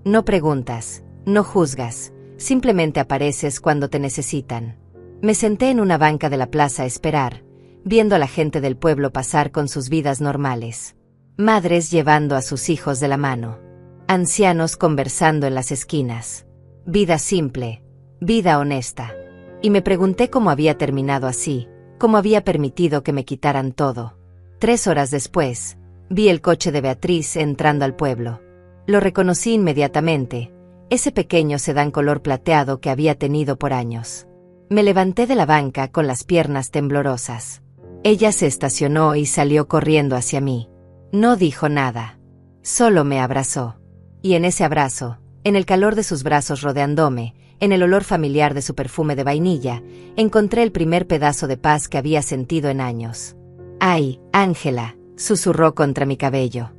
No preguntas, no juzgas, simplemente apareces cuando te necesitan. Me senté en una banca de la plaza a esperar, viendo a la gente del pueblo pasar con sus vidas normales. Madres llevando a sus hijos de la mano. Ancianos conversando en las esquinas. Vida simple, vida honesta. Y me pregunté cómo había terminado así, cómo había permitido que me quitaran todo. 3 horas después, vi el coche de Beatriz entrando al pueblo. Lo reconocí inmediatamente, ese pequeño sedán color plateado que había tenido por años. Me levanté de la banca con las piernas temblorosas. Ella se estacionó y salió corriendo hacia mí. No dijo nada. Solo me abrazó. Y en ese abrazo, en el calor de sus brazos rodeándome, en el olor familiar de su perfume de vainilla, encontré el primer pedazo de paz que había sentido en años. «Ay, Ángela», susurró contra mi cabello.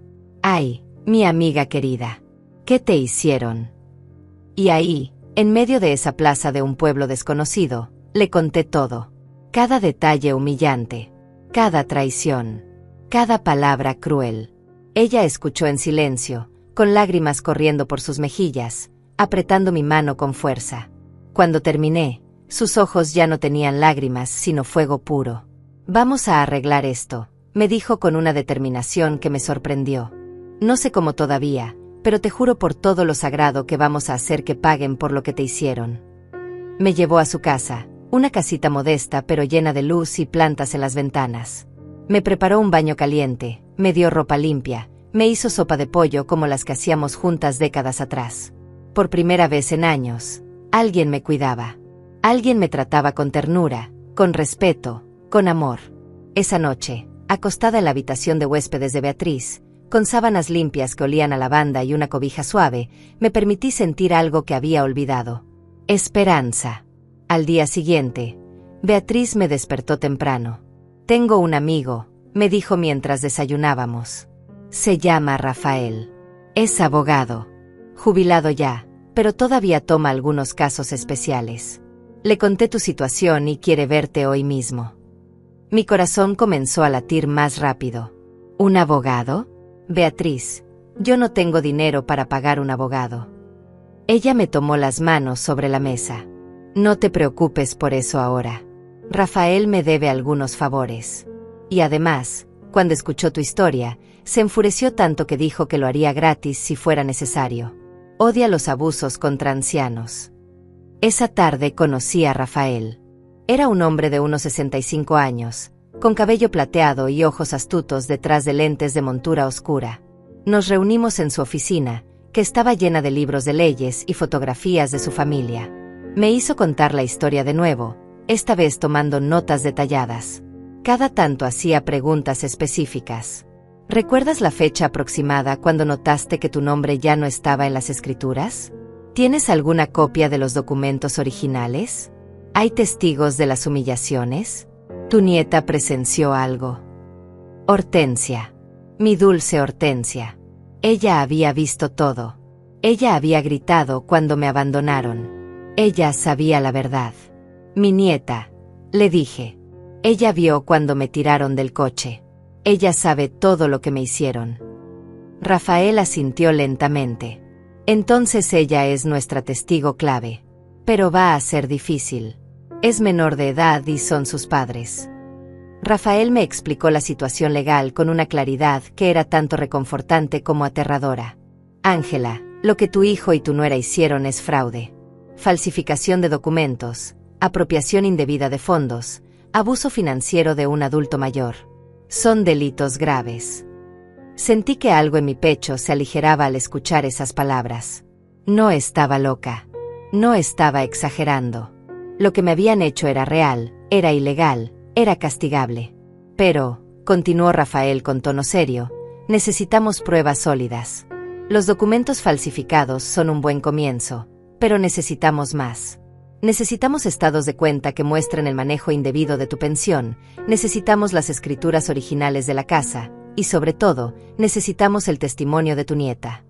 «Ay, mi amiga querida. ¿Qué te hicieron?» Y ahí, en medio de esa plaza de un pueblo desconocido, le conté todo. Cada detalle humillante, cada traición, cada palabra cruel. Ella escuchó en silencio, con lágrimas corriendo por sus mejillas, apretando mi mano con fuerza. Cuando terminé, sus ojos ya no tenían lágrimas, sino fuego puro. «Vamos a arreglar esto», me dijo con una determinación que me sorprendió. «No sé cómo todavía, pero te juro por todo lo sagrado que vamos a hacer que paguen por lo que te hicieron». Me llevó a su casa, una casita modesta pero llena de luz y plantas en las ventanas. Me preparó un baño caliente, me dio ropa limpia, me hizo sopa de pollo como las que hacíamos juntas décadas atrás. Por primera vez en años, alguien me cuidaba. Alguien me trataba con ternura, con respeto, con amor. Esa noche, acostada en la habitación de huéspedes de Beatriz, con sábanas limpias que olían a lavanda y una cobija suave, me permití sentir algo que había olvidado. Esperanza. Al día siguiente, Beatriz me despertó temprano. «Tengo un amigo», me dijo mientras desayunábamos. «Se llama Rafael. Es abogado. Jubilado ya, pero todavía toma algunos casos especiales. Le conté tu situación y quiere verte hoy mismo». Mi corazón comenzó a latir más rápido. «¿Un abogado? Beatriz, yo no tengo dinero para pagar un abogado». Ella me tomó las manos sobre la mesa. «No te preocupes por eso ahora. Rafael me debe algunos favores. Y además, cuando escuchó tu historia, se enfureció tanto que dijo que lo haría gratis si fuera necesario. Odia los abusos contra ancianos». Esa tarde conocí a Rafael. Era un hombre de unos 65 años, con cabello plateado y ojos astutos detrás de lentes de montura oscura. Nos reunimos en su oficina, que estaba llena de libros de leyes y fotografías de su familia. Me hizo contar la historia de nuevo, esta vez tomando notas detalladas. Cada tanto hacía preguntas específicas. «¿Recuerdas la fecha aproximada cuando notaste que tu nombre ya no estaba en las escrituras? ¿Tienes alguna copia de los documentos originales? ¿Hay testigos de las humillaciones? ¿Tu nieta presenció algo?» Hortensia. Mi dulce Hortensia. Ella había visto todo. Ella había gritado cuando me abandonaron. Ella sabía la verdad. «Mi nieta», le dije. «Ella vio cuando me tiraron del coche. Ella sabe todo lo que me hicieron». Rafael asintió lentamente. «Entonces ella es nuestra testigo clave. Pero va a ser difícil. Es menor de edad y son sus padres». Rafael me explicó la situación legal con una claridad que era tanto reconfortante como aterradora. «Ángela, lo que tu hijo y tu nuera hicieron es fraude. Falsificación de documentos, apropiación indebida de fondos, abuso financiero de un adulto mayor. Son delitos graves». Sentí que algo en mi pecho se aligeraba al escuchar esas palabras. No estaba loca. No estaba exagerando. Lo que me habían hecho era real, era ilegal, era castigable. «Pero», continuó Rafael con tono serio, «necesitamos pruebas sólidas. Los documentos falsificados son un buen comienzo, pero necesitamos más. Necesitamos estados de cuenta que muestren el manejo indebido de tu pensión, necesitamos las escrituras originales de la casa, y sobre todo, necesitamos el testimonio de tu nieta».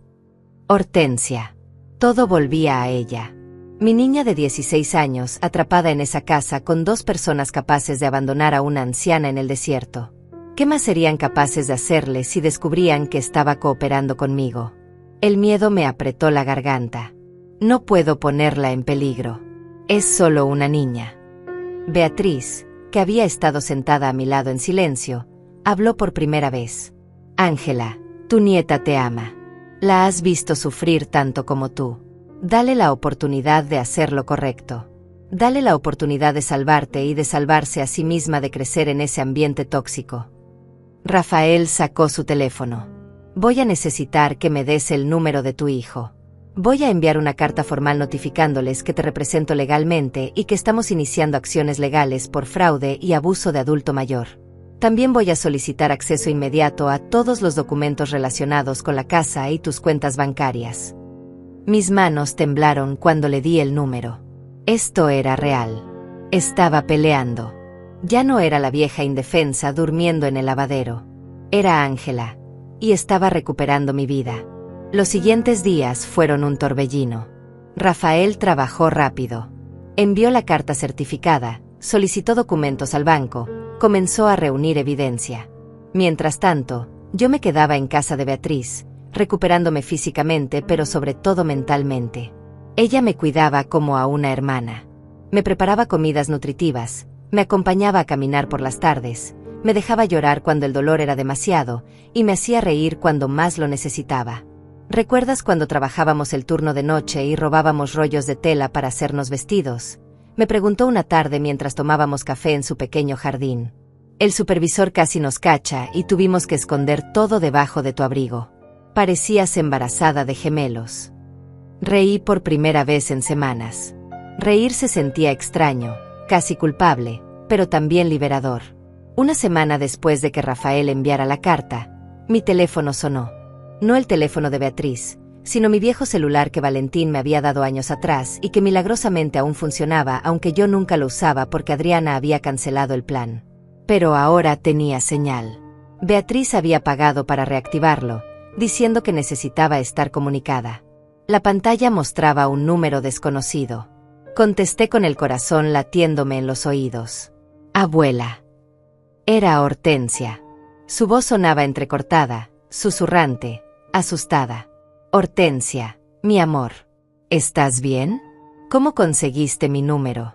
Hortensia. Todo volvía a ella. Mi niña de 16 años atrapada en esa casa con dos personas capaces de abandonar a una anciana en el desierto. ¿Qué más serían capaces de hacerle si descubrían que estaba cooperando conmigo? El miedo me apretó la garganta. No puedo ponerla en peligro. Es solo una niña. Beatriz, que había estado sentada a mi lado en silencio, habló por primera vez. «Ángela, tu nieta te ama. La has visto sufrir tanto como tú. Dale la oportunidad de hacer lo correcto. Dale la oportunidad de salvarte y de salvarse a sí misma de crecer en ese ambiente tóxico». Rafael sacó su teléfono. «Voy a necesitar que me des el número de tu hijo. Voy a enviar una carta formal notificándoles que te represento legalmente y que estamos iniciando acciones legales por fraude y abuso de adulto mayor. También voy a solicitar acceso inmediato a todos los documentos relacionados con la casa y tus cuentas bancarias. Mis manos temblaron cuando le di el número. Esto era real. Estaba peleando. Ya no era la vieja indefensa durmiendo en el lavadero. Era Ángela. Y estaba recuperando mi vida. Los siguientes días fueron un torbellino. Rafael trabajó rápido. Envió la carta certificada, solicitó documentos al banco, comenzó a reunir evidencia. Mientras tanto, yo me quedaba en casa de Beatriz, recuperándome físicamente pero sobre todo mentalmente. Ella me cuidaba como a una hermana. Me preparaba comidas nutritivas, me acompañaba a caminar por las tardes, me dejaba llorar cuando el dolor era demasiado y me hacía reír cuando más lo necesitaba. ¿Recuerdas cuando trabajábamos el turno de noche y robábamos rollos de tela para hacernos vestidos? Me preguntó una tarde mientras tomábamos café en su pequeño jardín. El supervisor casi nos cacha y tuvimos que esconder todo debajo de tu abrigo. Parecías embarazada de gemelos. Reí por primera vez en semanas. Reír se sentía extraño, casi culpable, pero también liberador. Una semana después de que Rafael enviara la carta, mi teléfono sonó. No el teléfono de Beatriz, sino mi viejo celular que Valentín me había dado años atrás y que milagrosamente aún funcionaba, aunque yo nunca lo usaba porque Adriana había cancelado el plan. Pero ahora tenía señal. Beatriz había pagado para reactivarlo, diciendo que necesitaba estar comunicada. La pantalla mostraba un número desconocido. Contesté con el corazón latiéndome en los oídos. Abuela. Era Hortensia. Su voz sonaba entrecortada, susurrante, asustada. Hortensia, mi amor. ¿Estás bien? ¿Cómo conseguiste mi número?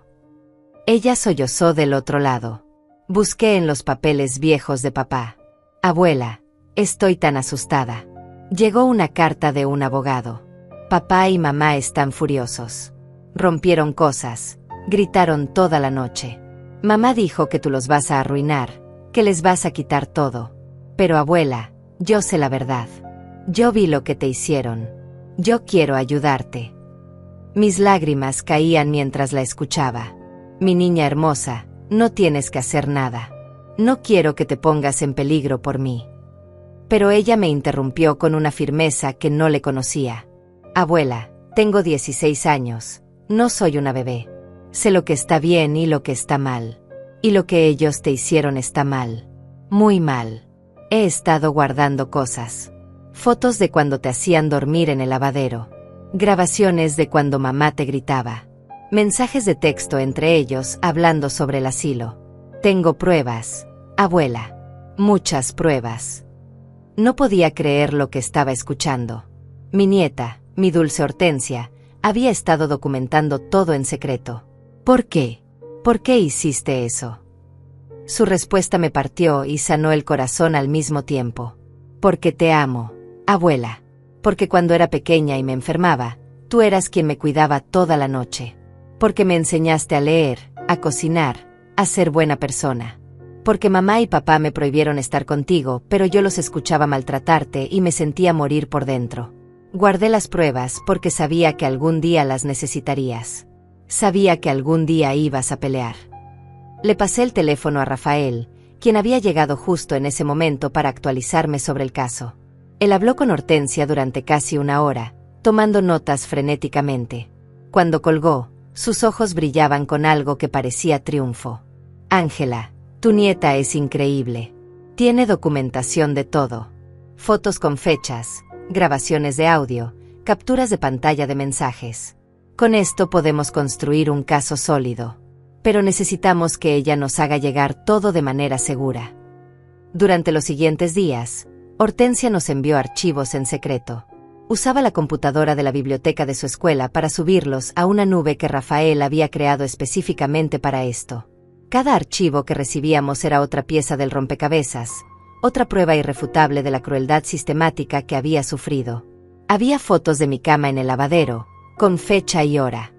Ella sollozó del otro lado. Busqué en los papeles viejos de papá. Abuela, estoy tan asustada. Llegó una carta de un abogado. Papá y mamá están furiosos. Rompieron cosas, gritaron toda la noche. Mamá dijo que tú los vas a arruinar, que les vas a quitar todo. Pero abuela, yo sé la verdad. Yo vi lo que te hicieron. Yo quiero ayudarte. Mis lágrimas caían mientras la escuchaba. Mi niña hermosa, no tienes que hacer nada. No quiero que te pongas en peligro por mí. Pero ella me interrumpió con una firmeza que no le conocía. Abuela, tengo 16 años. No soy una bebé. Sé lo que está bien y lo que está mal. Y lo que ellos te hicieron está mal. Muy mal. He estado guardando cosas. Fotos de cuando te hacían dormir en el lavadero. Grabaciones de cuando mamá te gritaba. Mensajes de texto entre ellos hablando sobre el asilo. Tengo pruebas, abuela. Muchas pruebas. No podía creer lo que estaba escuchando. Mi nieta, mi dulce Hortensia, había estado documentando todo en secreto. ¿Por qué? ¿Por qué hiciste eso? Su respuesta me partió y sanó el corazón al mismo tiempo. Porque te amo, abuela. Porque cuando era pequeña y me enfermaba, tú eras quien me cuidaba toda la noche. Porque me enseñaste a leer, a cocinar, a ser buena persona. Porque mamá y papá me prohibieron estar contigo, pero yo los escuchaba maltratarte y me sentía morir por dentro. Guardé las pruebas porque sabía que algún día las necesitarías. Sabía que algún día ibas a pelear. Le pasé el teléfono a Rafael, quien había llegado justo en ese momento para actualizarme sobre el caso. Él habló con Hortensia durante casi una hora, tomando notas frenéticamente. Cuando colgó, sus ojos brillaban con algo que parecía triunfo. Ángela, tu nieta es increíble. Tiene documentación de todo. Fotos con fechas, grabaciones de audio, capturas de pantalla de mensajes. Con esto podemos construir un caso sólido. Pero necesitamos que ella nos haga llegar todo de manera segura. Durante los siguientes días, Hortensia nos envió archivos en secreto. Usaba la computadora de la biblioteca de su escuela para subirlos a una nube que Rafael había creado específicamente para esto. Cada archivo que recibíamos era otra pieza del rompecabezas, otra prueba irrefutable de la crueldad sistemática que había sufrido. Había fotos de mi cama en el lavadero, con fecha y hora.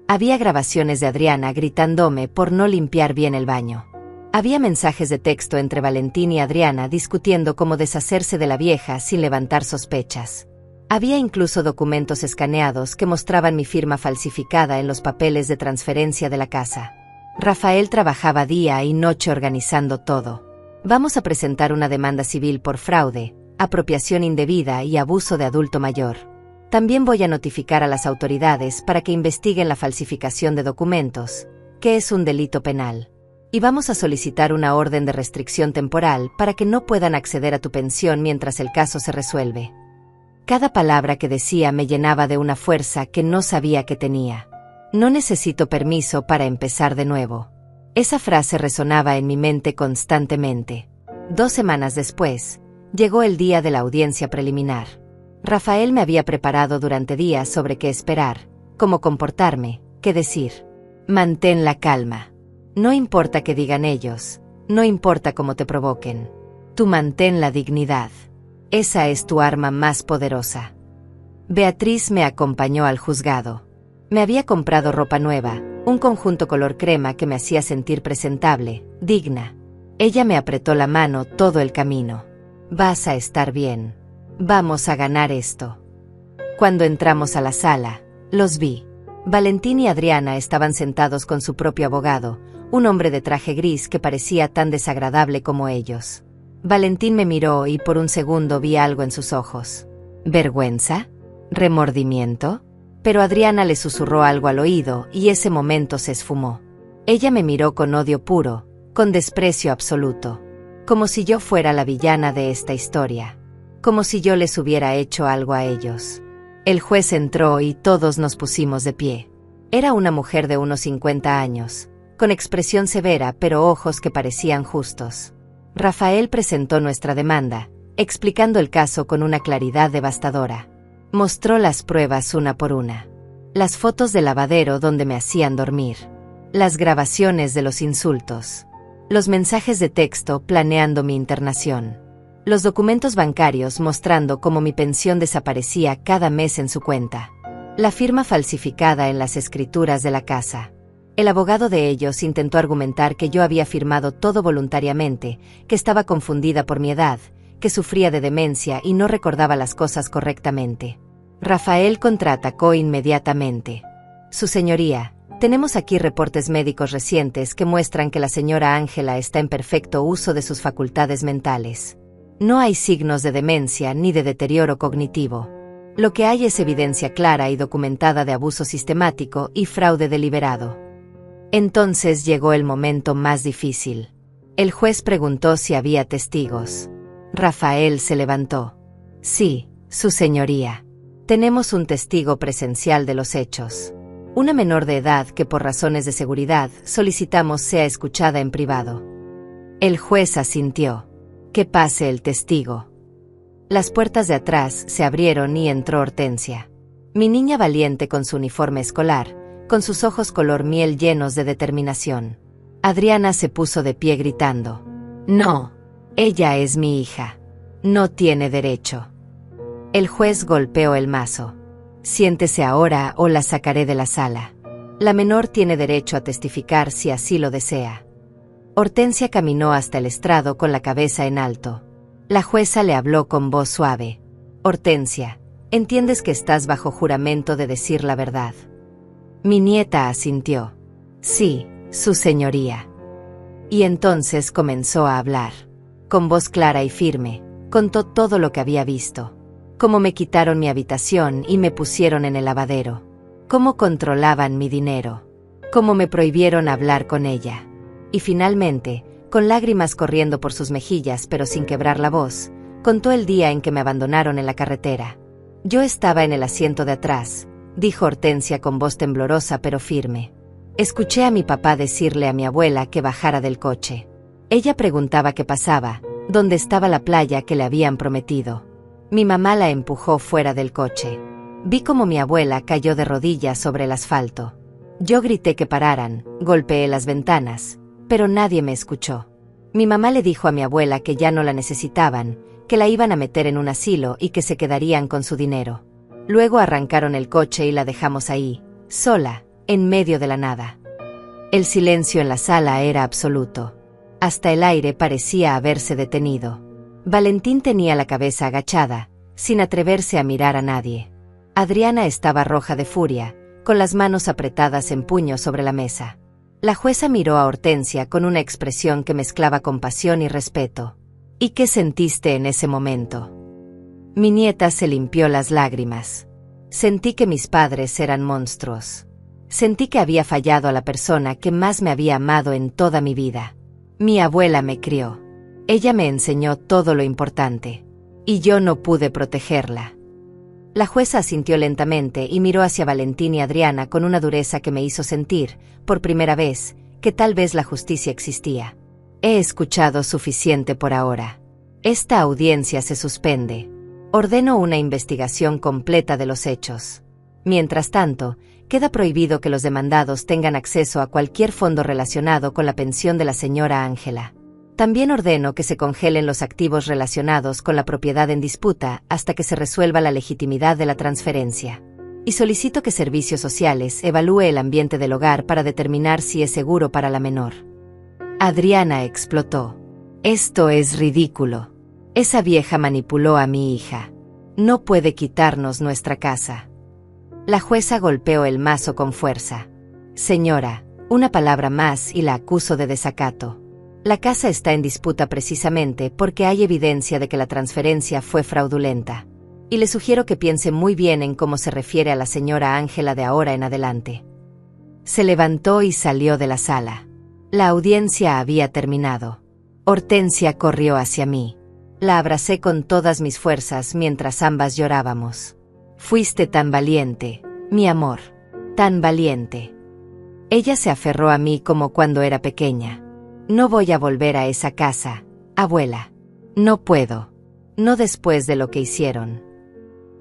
Había grabaciones de Adriana gritándome por no limpiar bien el baño. Había mensajes de texto entre Valentín y Adriana discutiendo cómo deshacerse de la vieja sin levantar sospechas. Había incluso documentos escaneados que mostraban mi firma falsificada en los papeles de transferencia de la casa. Rafael trabajaba día y noche organizando todo. Vamos a presentar una demanda civil por fraude, apropiación indebida y abuso de adulto mayor. También voy a notificar a las autoridades para que investiguen la falsificación de documentos, que es un delito penal. Y vamos a solicitar una orden de restricción temporal para que no puedan acceder a tu pensión mientras el caso se resuelve. Cada palabra que decía me llenaba de una fuerza que no sabía que tenía. No necesito permiso para empezar de nuevo. Esa frase resonaba en mi mente constantemente. 2 semanas después, llegó el día de la audiencia preliminar. Rafael me había preparado durante días sobre qué esperar, cómo comportarme, qué decir. Mantén la calma. No importa qué digan ellos, no importa cómo te provoquen. Tú mantén la dignidad. Esa es tu arma más poderosa. Beatriz me acompañó al juzgado. Me había comprado ropa nueva, un conjunto color crema que me hacía sentir presentable, digna. Ella me apretó la mano todo el camino. Vas a estar bien. Vamos a ganar esto. Cuando entramos a la sala, los vi. Valentín y Adriana estaban sentados con su propio abogado, un hombre de traje gris que parecía tan desagradable como ellos. Valentín me miró y por un segundo vi algo en sus ojos. ¿Vergüenza? ¿Remordimiento? Pero Adriana le susurró algo al oído y ese momento se esfumó. Ella me miró con odio puro, con desprecio absoluto. Como si yo fuera la villana de esta historia. Como si yo les hubiera hecho algo a ellos. El juez entró y todos nos pusimos de pie. Era una mujer de unos 50 años. Con expresión severa pero ojos que parecían justos. Rafael presentó nuestra demanda, explicando el caso con una claridad devastadora. Mostró las pruebas una por una. Las fotos del lavadero donde me hacían dormir. Las grabaciones de los insultos. Los mensajes de texto planeando mi internación. Los documentos bancarios mostrando cómo mi pensión desaparecía cada mes en su cuenta. La firma falsificada en las escrituras de la casa. El abogado de ellos intentó argumentar que yo había firmado todo voluntariamente, que estaba confundida por mi edad, que sufría de demencia y no recordaba las cosas correctamente. Rafael contraatacó inmediatamente. Su señoría, tenemos aquí reportes médicos recientes que muestran que la señora Ángela está en perfecto uso de sus facultades mentales. No hay signos de demencia ni de deterioro cognitivo. Lo que hay es evidencia clara y documentada de abuso sistemático y fraude deliberado. Entonces llegó el momento más difícil. El juez preguntó si había testigos. Rafael se levantó. Sí, su señoría. Tenemos un testigo presencial de los hechos. Una menor de edad que por razones de seguridad solicitamos sea escuchada en privado. El juez asintió. Que pase el testigo. Las puertas de atrás se abrieron y entró Hortensia. Mi niña valiente con su uniforme escolar, con sus ojos color miel llenos de determinación. Adriana se puso de pie gritando. No, ella es mi hija. No tiene derecho. El juez golpeó el mazo. Siéntese ahora o la sacaré de la sala. La menor tiene derecho a testificar si así lo desea. Hortensia caminó hasta el estrado con la cabeza en alto. La jueza le habló con voz suave. Hortensia, entiendes que estás bajo juramento de decir la verdad. Mi nieta asintió. Sí, su señoría. Y entonces comenzó a hablar. Con voz clara y firme, contó todo lo que había visto. Cómo me quitaron mi habitación y me pusieron en el lavadero. Cómo controlaban mi dinero. Cómo me prohibieron hablar con ella. Y finalmente, con lágrimas corriendo por sus mejillas pero sin quebrar la voz, contó el día en que me abandonaron en la carretera. Yo estaba en el asiento de atrás, dijo Hortensia con voz temblorosa pero firme. Escuché a mi papá decirle a mi abuela que bajara del coche. Ella preguntaba qué pasaba, dónde estaba la playa que le habían prometido. Mi mamá la empujó fuera del coche. Vi cómo mi abuela cayó de rodillas sobre el asfalto. Yo grité que pararan, golpeé las ventanas, pero nadie me escuchó. Mi mamá le dijo a mi abuela que ya no la necesitaban, que la iban a meter en un asilo y que se quedarían con su dinero. Luego arrancaron el coche y la dejamos ahí, sola, en medio de la nada. El silencio en la sala era absoluto. Hasta el aire parecía haberse detenido. Valentín tenía la cabeza agachada, sin atreverse a mirar a nadie. Adriana estaba roja de furia, con las manos apretadas en puño sobre la mesa. La jueza miró a Hortensia con una expresión que mezclaba compasión y respeto. ¿Y qué sentiste en ese momento? Mi nieta se limpió las lágrimas. Sentí que mis padres eran monstruos. Sentí que había fallado a la persona que más me había amado en toda mi vida. Mi abuela me crió. Ella me enseñó todo lo importante. Y yo no pude protegerla. La jueza asintió lentamente y miró hacia Valentín y Adriana con una dureza que me hizo sentir, por primera vez, que tal vez la justicia existía. He escuchado suficiente por ahora. Esta audiencia se suspende. Ordeno una investigación completa de los hechos. Mientras tanto, queda prohibido que los demandados tengan acceso a cualquier fondo relacionado con la pensión de la señora Ángela. También ordeno que se congelen los activos relacionados con la propiedad en disputa hasta que se resuelva la legitimidad de la transferencia. Y solicito que Servicios Sociales evalúe el ambiente del hogar para determinar si es seguro para la menor. Adriana explotó. Esto es ridículo. Esa vieja manipuló a mi hija. No puede quitarnos nuestra casa. La jueza golpeó el mazo con fuerza. Señora, una palabra más y la acuso de desacato. La casa está en disputa precisamente porque hay evidencia de que la transferencia fue fraudulenta. Y le sugiero que piense muy bien en cómo se refiere a la señora Ángela de ahora en adelante. Se levantó y salió de la sala. La audiencia había terminado. Hortensia corrió hacia mí. La abracé con todas mis fuerzas mientras ambas llorábamos. Fuiste tan valiente, mi amor, tan valiente. Ella se aferró a mí como cuando era pequeña. No voy a volver a esa casa, abuela. No puedo. No después de lo que hicieron.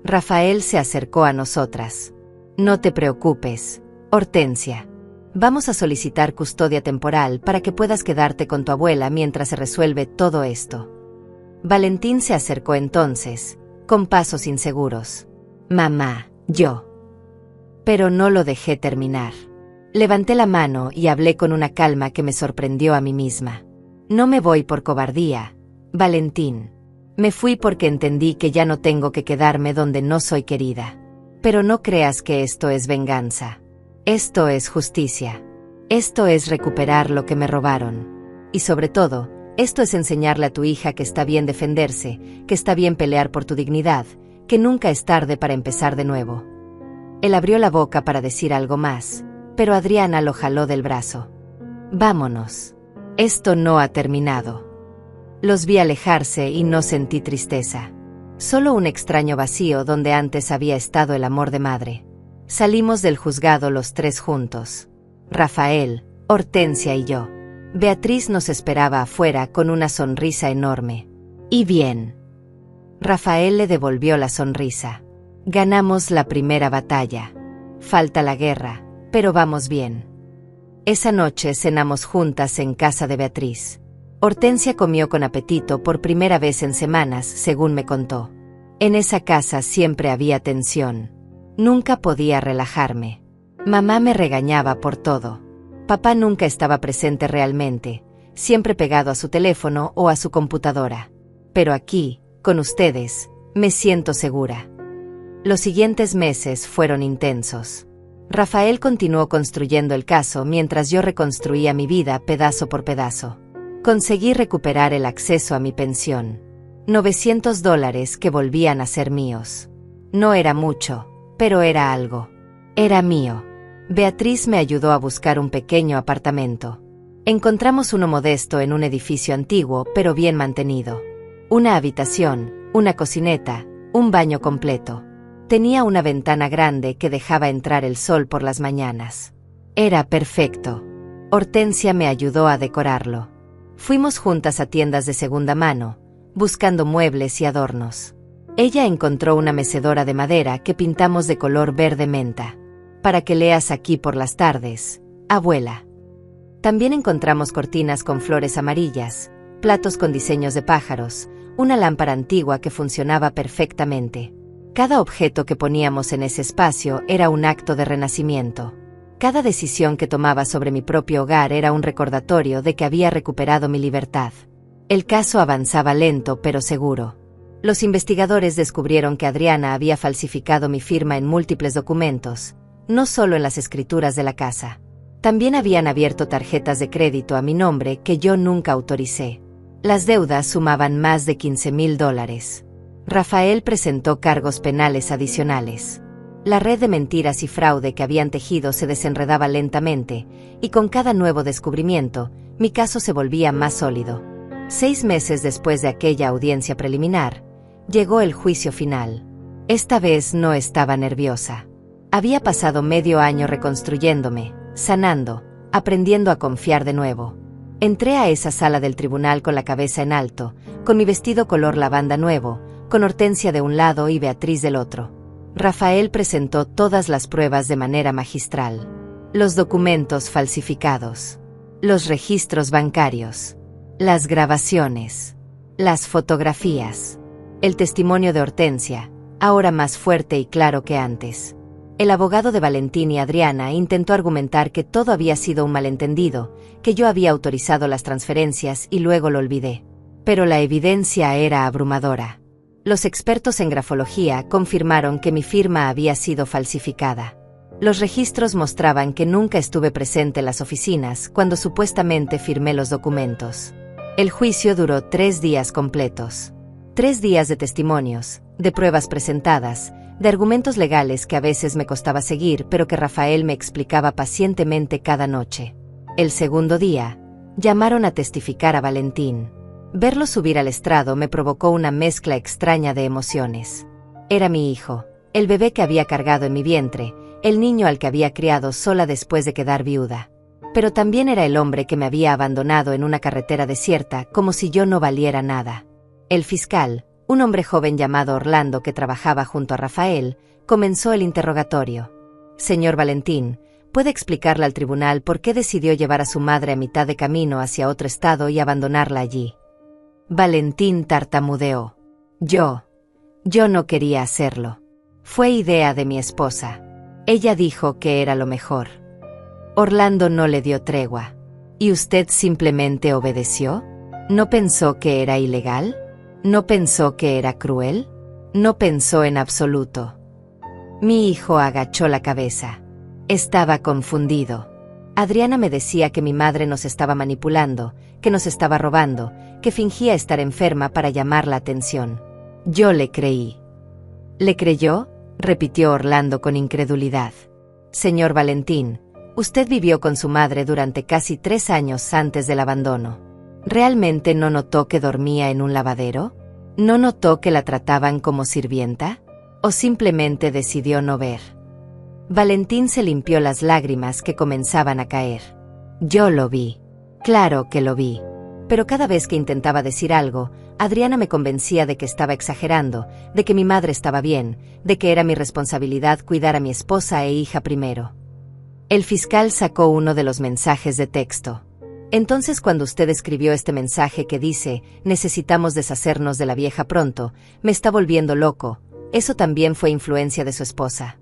Rafael se acercó a nosotras. No te preocupes, Hortensia. Vamos a solicitar custodia temporal para que puedas quedarte con tu abuela mientras se resuelve todo esto. Valentín se acercó entonces, con pasos inseguros. Mamá, yo. Pero no lo dejé terminar. Levanté la mano y hablé con una calma que me sorprendió a mí misma. No me voy por cobardía, Valentín. Me fui porque entendí que ya no tengo que quedarme donde no soy querida. Pero no creas que esto es venganza. Esto es justicia. Esto es recuperar lo que me robaron. Y sobre todo, esto es enseñarle a tu hija que está bien defenderse, que está bien pelear por tu dignidad, que nunca es tarde para empezar de nuevo. Él abrió la boca para decir algo más, pero Adriana lo jaló del brazo. Vámonos. Esto no ha terminado. Los vi alejarse y no sentí tristeza. Solo un extraño vacío donde antes había estado el amor de madre. Salimos del juzgado los tres juntos. Rafael, Hortensia y yo. Beatriz nos esperaba afuera con una sonrisa enorme. ¿Y bien? Rafael le devolvió la sonrisa. Ganamos la primera batalla. Falta la guerra, pero vamos bien. Esa noche cenamos juntas en casa de Beatriz. Hortensia comió con apetito por primera vez en semanas, según me contó. En esa casa siempre había tensión. Nunca podía relajarme. Mamá me regañaba por todo. Papá nunca estaba presente realmente, siempre pegado a su teléfono o a su computadora. Pero aquí, con ustedes, me siento segura. Los siguientes meses fueron intensos. Rafael continuó construyendo el caso mientras yo reconstruía mi vida pedazo por pedazo. Conseguí recuperar el acceso a mi pensión. $900 que volvían a ser míos. No era mucho, pero era algo. Era mío. Beatriz me ayudó a buscar un pequeño apartamento. Encontramos uno modesto en un edificio antiguo, pero bien mantenido. Una habitación, una cocineta, un baño completo. Tenía una ventana grande que dejaba entrar el sol por las mañanas. Era perfecto. Hortensia me ayudó a decorarlo. Fuimos juntas a tiendas de segunda mano, buscando muebles y adornos. Ella encontró una mecedora de madera que pintamos de color verde menta. Para que leas aquí por las tardes, abuela. También encontramos cortinas con flores amarillas, platos con diseños de pájaros, una lámpara antigua que funcionaba perfectamente. Cada objeto que poníamos en ese espacio era un acto de renacimiento. Cada decisión que tomaba sobre mi propio hogar era un recordatorio de que había recuperado mi libertad. El caso avanzaba lento pero seguro. Los investigadores descubrieron que Adriana había falsificado mi firma en múltiples documentos, no solo en las escrituras de la casa. También habían abierto tarjetas de crédito a mi nombre que yo nunca autoricé. Las deudas sumaban más de $15,000. Rafael presentó cargos penales adicionales. La red de mentiras y fraude que habían tejido se desenredaba lentamente, y con cada nuevo descubrimiento, mi caso se volvía más sólido. 6 meses después de aquella audiencia preliminar, llegó el juicio final. Esta vez no estaba nerviosa. Había pasado medio año reconstruyéndome, sanando, aprendiendo a confiar de nuevo. Entré a esa sala del tribunal con la cabeza en alto, con mi vestido color lavanda nuevo, con Hortensia de un lado y Beatriz del otro. Rafael presentó todas las pruebas de manera magistral. Los documentos falsificados, los registros bancarios, las grabaciones, las fotografías, el testimonio de Hortensia, ahora más fuerte y claro que antes. El abogado de Valentín y Adriana intentó argumentar que todo había sido un malentendido, que yo había autorizado las transferencias y luego lo olvidé. Pero la evidencia era abrumadora. Los expertos en grafología confirmaron que mi firma había sido falsificada. Los registros mostraban que nunca estuve presente en las oficinas cuando supuestamente firmé los documentos. El juicio duró 3 días completos. 3 días de testimonios, de pruebas presentadas, de argumentos legales que a veces me costaba seguir, pero que Rafael me explicaba pacientemente cada noche. El segundo día, llamaron a testificar a Valentín. Verlo subir al estrado me provocó una mezcla extraña de emociones. Era mi hijo, el bebé que había cargado en mi vientre, el niño al que había criado sola después de quedar viuda. Pero también era el hombre que me había abandonado en una carretera desierta, como si yo no valiera nada. El fiscal, un hombre joven llamado Orlando que trabajaba junto a Rafael, comenzó el interrogatorio. Señor Valentín, ¿puede explicarle al tribunal por qué decidió llevar a su madre a mitad de camino hacia otro estado y abandonarla allí? Valentín tartamudeó. Yo no quería hacerlo. Fue idea de mi esposa. Ella dijo que era lo mejor. Orlando no le dio tregua. ¿Y usted simplemente obedeció? ¿No pensó que era ilegal? ¿No pensó que era cruel? No pensó en absoluto. Mi hijo agachó la cabeza. Estaba confundido. Adriana me decía que mi madre nos estaba manipulando, que nos estaba robando, que fingía estar enferma para llamar la atención. Yo le creí. ¿Le creyó?, repitió Orlando con incredulidad. Señor Valentín, usted vivió con su madre durante casi 3 años antes del abandono. ¿Realmente no notó que dormía en un lavadero? ¿No notó que la trataban como sirvienta? ¿O simplemente decidió no ver? Valentín se limpió las lágrimas que comenzaban a caer. Yo lo vi. Claro que lo vi. Pero cada vez que intentaba decir algo, Adriana me convencía de que estaba exagerando, de que mi madre estaba bien, de que era mi responsabilidad cuidar a mi esposa e hija primero. El fiscal sacó uno de los mensajes de texto. Entonces, cuando usted escribió este mensaje que dice, necesitamos deshacernos de la vieja pronto, me está volviendo loco, eso también fue influencia de su esposa.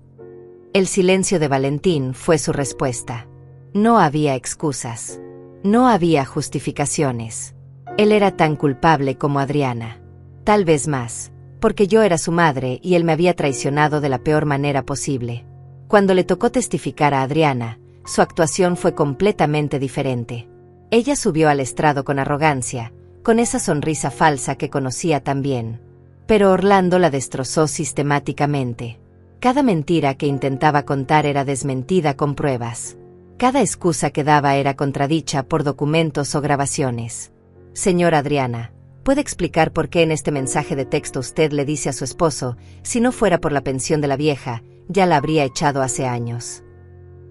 El silencio de Valentín fue su respuesta. No había excusas. No había justificaciones. Él era tan culpable como Adriana. Tal vez más, porque yo era su madre y él me había traicionado de la peor manera posible. Cuando le tocó testificar a Adriana, su actuación fue completamente diferente. Ella subió al estrado con arrogancia, con esa sonrisa falsa que conocía tan bien. Pero Orlando la destrozó sistemáticamente. Cada mentira que intentaba contar era desmentida con pruebas. Cada excusa que daba era contradicha por documentos o grabaciones. Señora Adriana, ¿puede explicar por qué en este mensaje de texto usted le dice a su esposo, si no fuera por la pensión de la vieja, ya la habría echado hace años?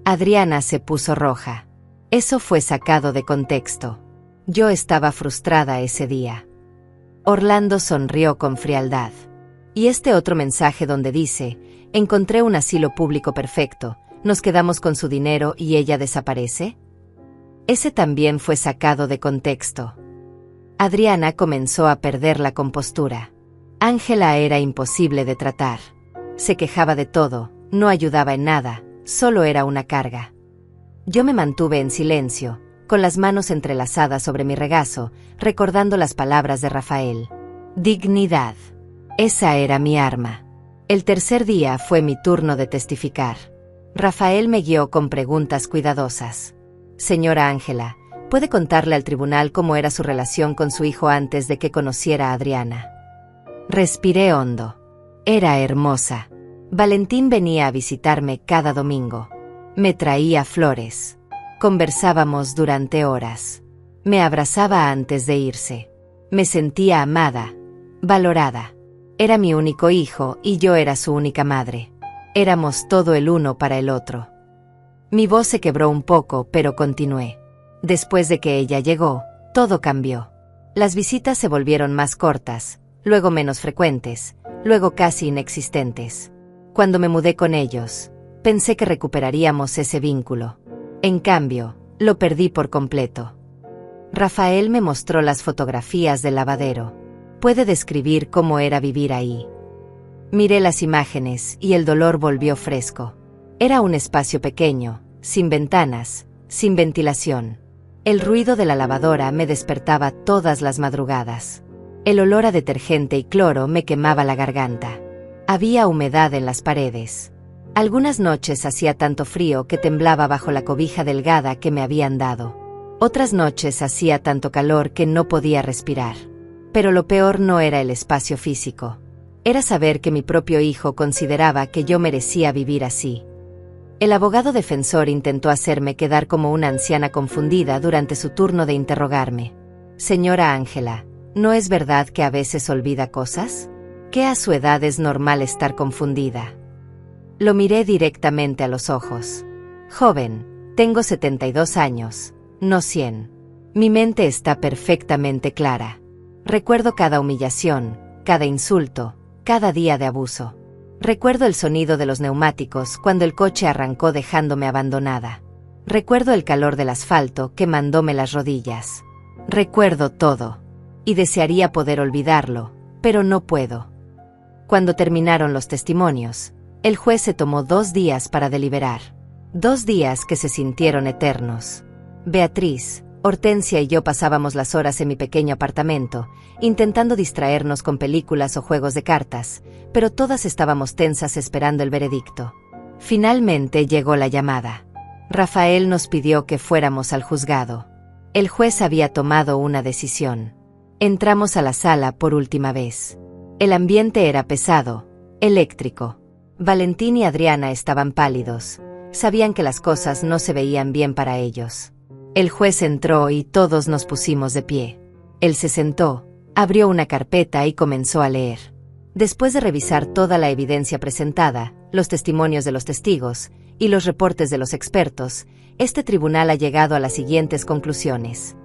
Adriana se puso roja. Eso fue sacado de contexto. Yo estaba frustrada ese día. Orlando sonrió con frialdad. ¿Y este otro mensaje donde dice, encontré un asilo público perfecto, nos quedamos con su dinero y ella desaparece? Ese también fue sacado de contexto. Adriana comenzó a perder la compostura. Ángela era imposible de tratar. Se quejaba de todo, no ayudaba en nada, solo era una carga. Yo me mantuve en silencio, con las manos entrelazadas sobre mi regazo, recordando las palabras de Rafael. Dignidad. Esa era mi arma. El tercer día fue mi turno de testificar. Rafael me guió con preguntas cuidadosas. Señora Ángela, ¿puede contarle al tribunal cómo era su relación con su hijo antes de que conociera a Adriana? Respiré hondo. Era hermosa. Valentín venía a visitarme cada domingo. Me traía flores. Conversábamos durante horas. Me abrazaba antes de irse. Me sentía amada, valorada. Era mi único hijo y yo era su única madre. Éramos todo el uno para el otro. Mi voz se quebró un poco, pero continué. Después de que ella llegó, todo cambió. Las visitas se volvieron más cortas, luego menos frecuentes, luego casi inexistentes. Cuando me mudé con ellos, pensé que recuperaríamos ese vínculo. En cambio, lo perdí por completo. Rafael me mostró las fotografías del lavadero. ¿Puede describir cómo era vivir ahí? Miré las imágenes y el dolor volvió fresco. Era un espacio pequeño, sin ventanas, sin ventilación. El ruido de la lavadora me despertaba todas las madrugadas. El olor a detergente y cloro me quemaba la garganta. Había humedad en las paredes. Algunas noches hacía tanto frío que temblaba bajo la cobija delgada que me habían dado. Otras noches hacía tanto calor que no podía respirar. Pero lo peor no era el espacio físico. Era saber que mi propio hijo consideraba que yo merecía vivir así. El abogado defensor intentó hacerme quedar como una anciana confundida durante su turno de interrogarme. Señora Ángela, ¿no es verdad que a veces olvida cosas? ¿Que a su edad es normal estar confundida? Lo miré directamente a los ojos. Joven, tengo 72 años, no 100. Mi mente está perfectamente clara. Recuerdo cada humillación, cada insulto, cada día de abuso. Recuerdo el sonido de los neumáticos cuando el coche arrancó dejándome abandonada. Recuerdo el calor del asfalto quemándome las rodillas. Recuerdo todo. Y desearía poder olvidarlo, pero no puedo. Cuando terminaron los testimonios, el juez se tomó 2 días para deliberar. 2 días que se sintieron eternos. Beatriz, Hortensia y yo pasábamos las horas en mi pequeño apartamento, intentando distraernos con películas o juegos de cartas, pero todas estábamos tensas esperando el veredicto. Finalmente llegó la llamada. Rafael nos pidió que fuéramos al juzgado. El juez había tomado una decisión. Entramos a la sala por última vez. El ambiente era pesado, eléctrico. Valentín y Adriana estaban pálidos. Sabían que las cosas no se veían bien para ellos. El juez entró y todos nos pusimos de pie. Él se sentó, abrió una carpeta y comenzó a leer. Después de revisar toda la evidencia presentada, los testimonios de los testigos y los reportes de los expertos, este tribunal ha llegado a las siguientes conclusiones.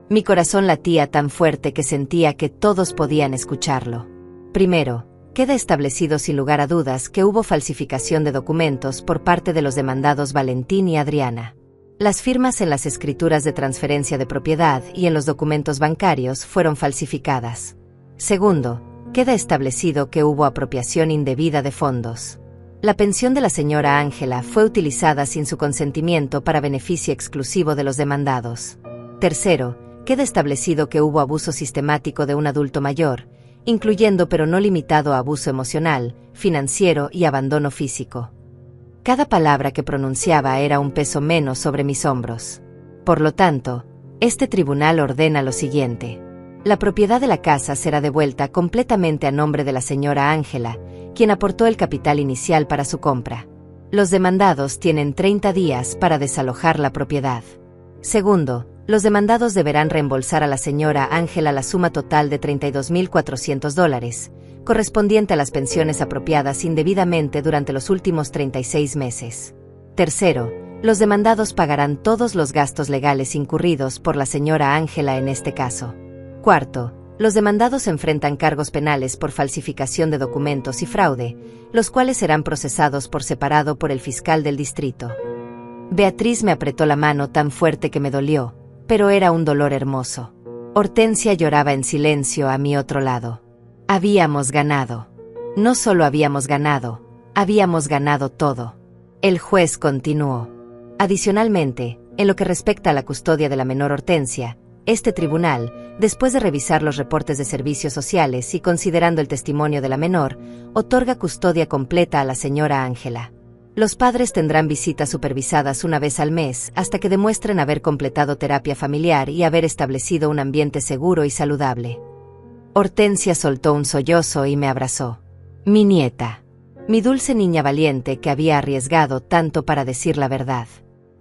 Mi corazón latía tan fuerte que sentía que todos podían escucharlo. Primero, queda establecido sin lugar a dudas que hubo falsificación de documentos por parte de los demandados Valentín y Adriana. Las firmas en las escrituras de transferencia de propiedad y en los documentos bancarios fueron falsificadas. Segundo, queda establecido que hubo apropiación indebida de fondos. La pensión de la señora Ángela fue utilizada sin su consentimiento para beneficio exclusivo de los demandados. Tercero, queda establecido que hubo abuso sistemático de un adulto mayor, incluyendo pero no limitado a abuso emocional, financiero y abandono físico. Cada palabra que pronunciaba era un peso menos sobre mis hombros. Por lo tanto, este tribunal ordena lo siguiente. La propiedad de la casa será devuelta completamente a nombre de la señora Ángela, quien aportó el capital inicial para su compra. Los demandados tienen 30 días para desalojar la propiedad. Segundo, los demandados deberán reembolsar a la señora Ángela la suma total de $32,400, correspondiente a las pensiones apropiadas indebidamente durante los últimos 36 meses. Tercero, los demandados pagarán todos los gastos legales incurridos por la señora Ángela en este caso. Cuarto, los demandados enfrentan cargos penales por falsificación de documentos y fraude, los cuales serán procesados por separado por el fiscal del distrito. Beatriz me apretó la mano tan fuerte que me dolió, pero era un dolor hermoso. Hortensia lloraba en silencio a mi otro lado. Habíamos ganado. No solo habíamos ganado todo. El juez continuó. Adicionalmente, en lo que respecta a la custodia de la menor Hortensia, este tribunal, después de revisar los reportes de servicios sociales y considerando el testimonio de la menor, otorga custodia completa a la señora Ángela. Los padres tendrán visitas supervisadas una vez al mes hasta que demuestren haber completado terapia familiar y haber establecido un ambiente seguro y saludable. Hortensia soltó un sollozo y me abrazó. Mi nieta. Mi dulce niña valiente que había arriesgado tanto para decir la verdad.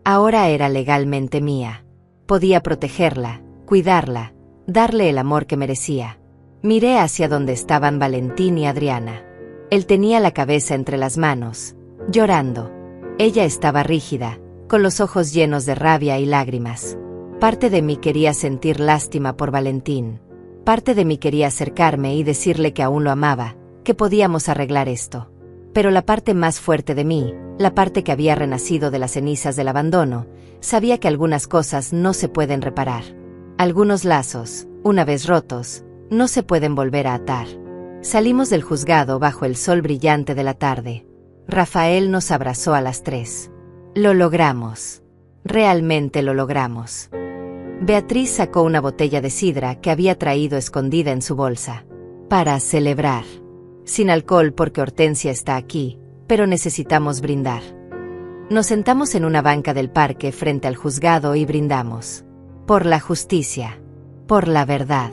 Ahora era legalmente mía. Podía protegerla, cuidarla, darle el amor que merecía. Miré hacia donde estaban Valentín y Adriana. Él tenía la cabeza entre las manos, llorando. Ella estaba rígida, con los ojos llenos de rabia y lágrimas. Parte de mí quería sentir lástima por Valentín. Parte de mí quería acercarme y decirle que aún lo amaba, que podíamos arreglar esto. Pero la parte más fuerte de mí, la parte que había renacido de las cenizas del abandono, sabía que algunas cosas no se pueden reparar. Algunos lazos, una vez rotos, no se pueden volver a atar. Salimos del juzgado bajo el sol brillante de la tarde. Rafael nos abrazó a las 3. Lo logramos. Realmente lo logramos. Beatriz sacó una botella de sidra que había traído escondida en su bolsa. Para celebrar. Sin alcohol porque Hortensia está aquí, pero necesitamos brindar. Nos sentamos en una banca del parque frente al juzgado y brindamos. Por la justicia. Por la verdad.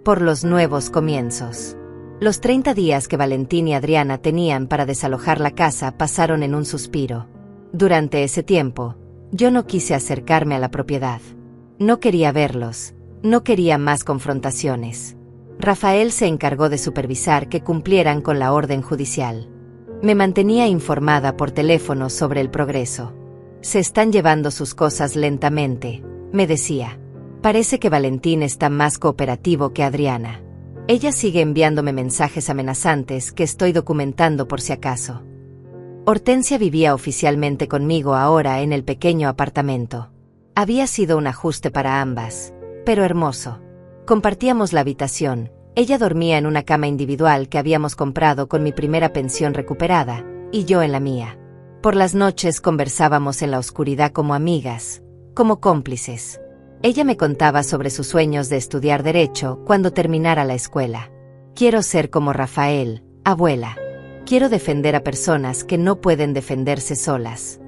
Por los nuevos comienzos. Los 30 días que Valentín y Adriana tenían para desalojar la casa pasaron en un suspiro. Durante ese tiempo, yo no quise acercarme a la propiedad. No quería verlos, no quería más confrontaciones. Rafael se encargó de supervisar que cumplieran con la orden judicial. Me mantenía informada por teléfono sobre el progreso. Se están llevando sus cosas lentamente, me decía. Parece que Valentín está más cooperativo que Adriana. Ella sigue enviándome mensajes amenazantes que estoy documentando por si acaso. Hortensia vivía oficialmente conmigo ahora en el pequeño apartamento. Había sido un ajuste para ambas, pero hermoso. Compartíamos la habitación, ella dormía en una cama individual que habíamos comprado con mi primera pensión recuperada, y yo en la mía. Por las noches conversábamos en la oscuridad como amigas, como cómplices. Ella me contaba sobre sus sueños de estudiar Derecho cuando terminara la escuela. Quiero ser como Rafael, abuela. Quiero defender a personas que no pueden defenderse solas.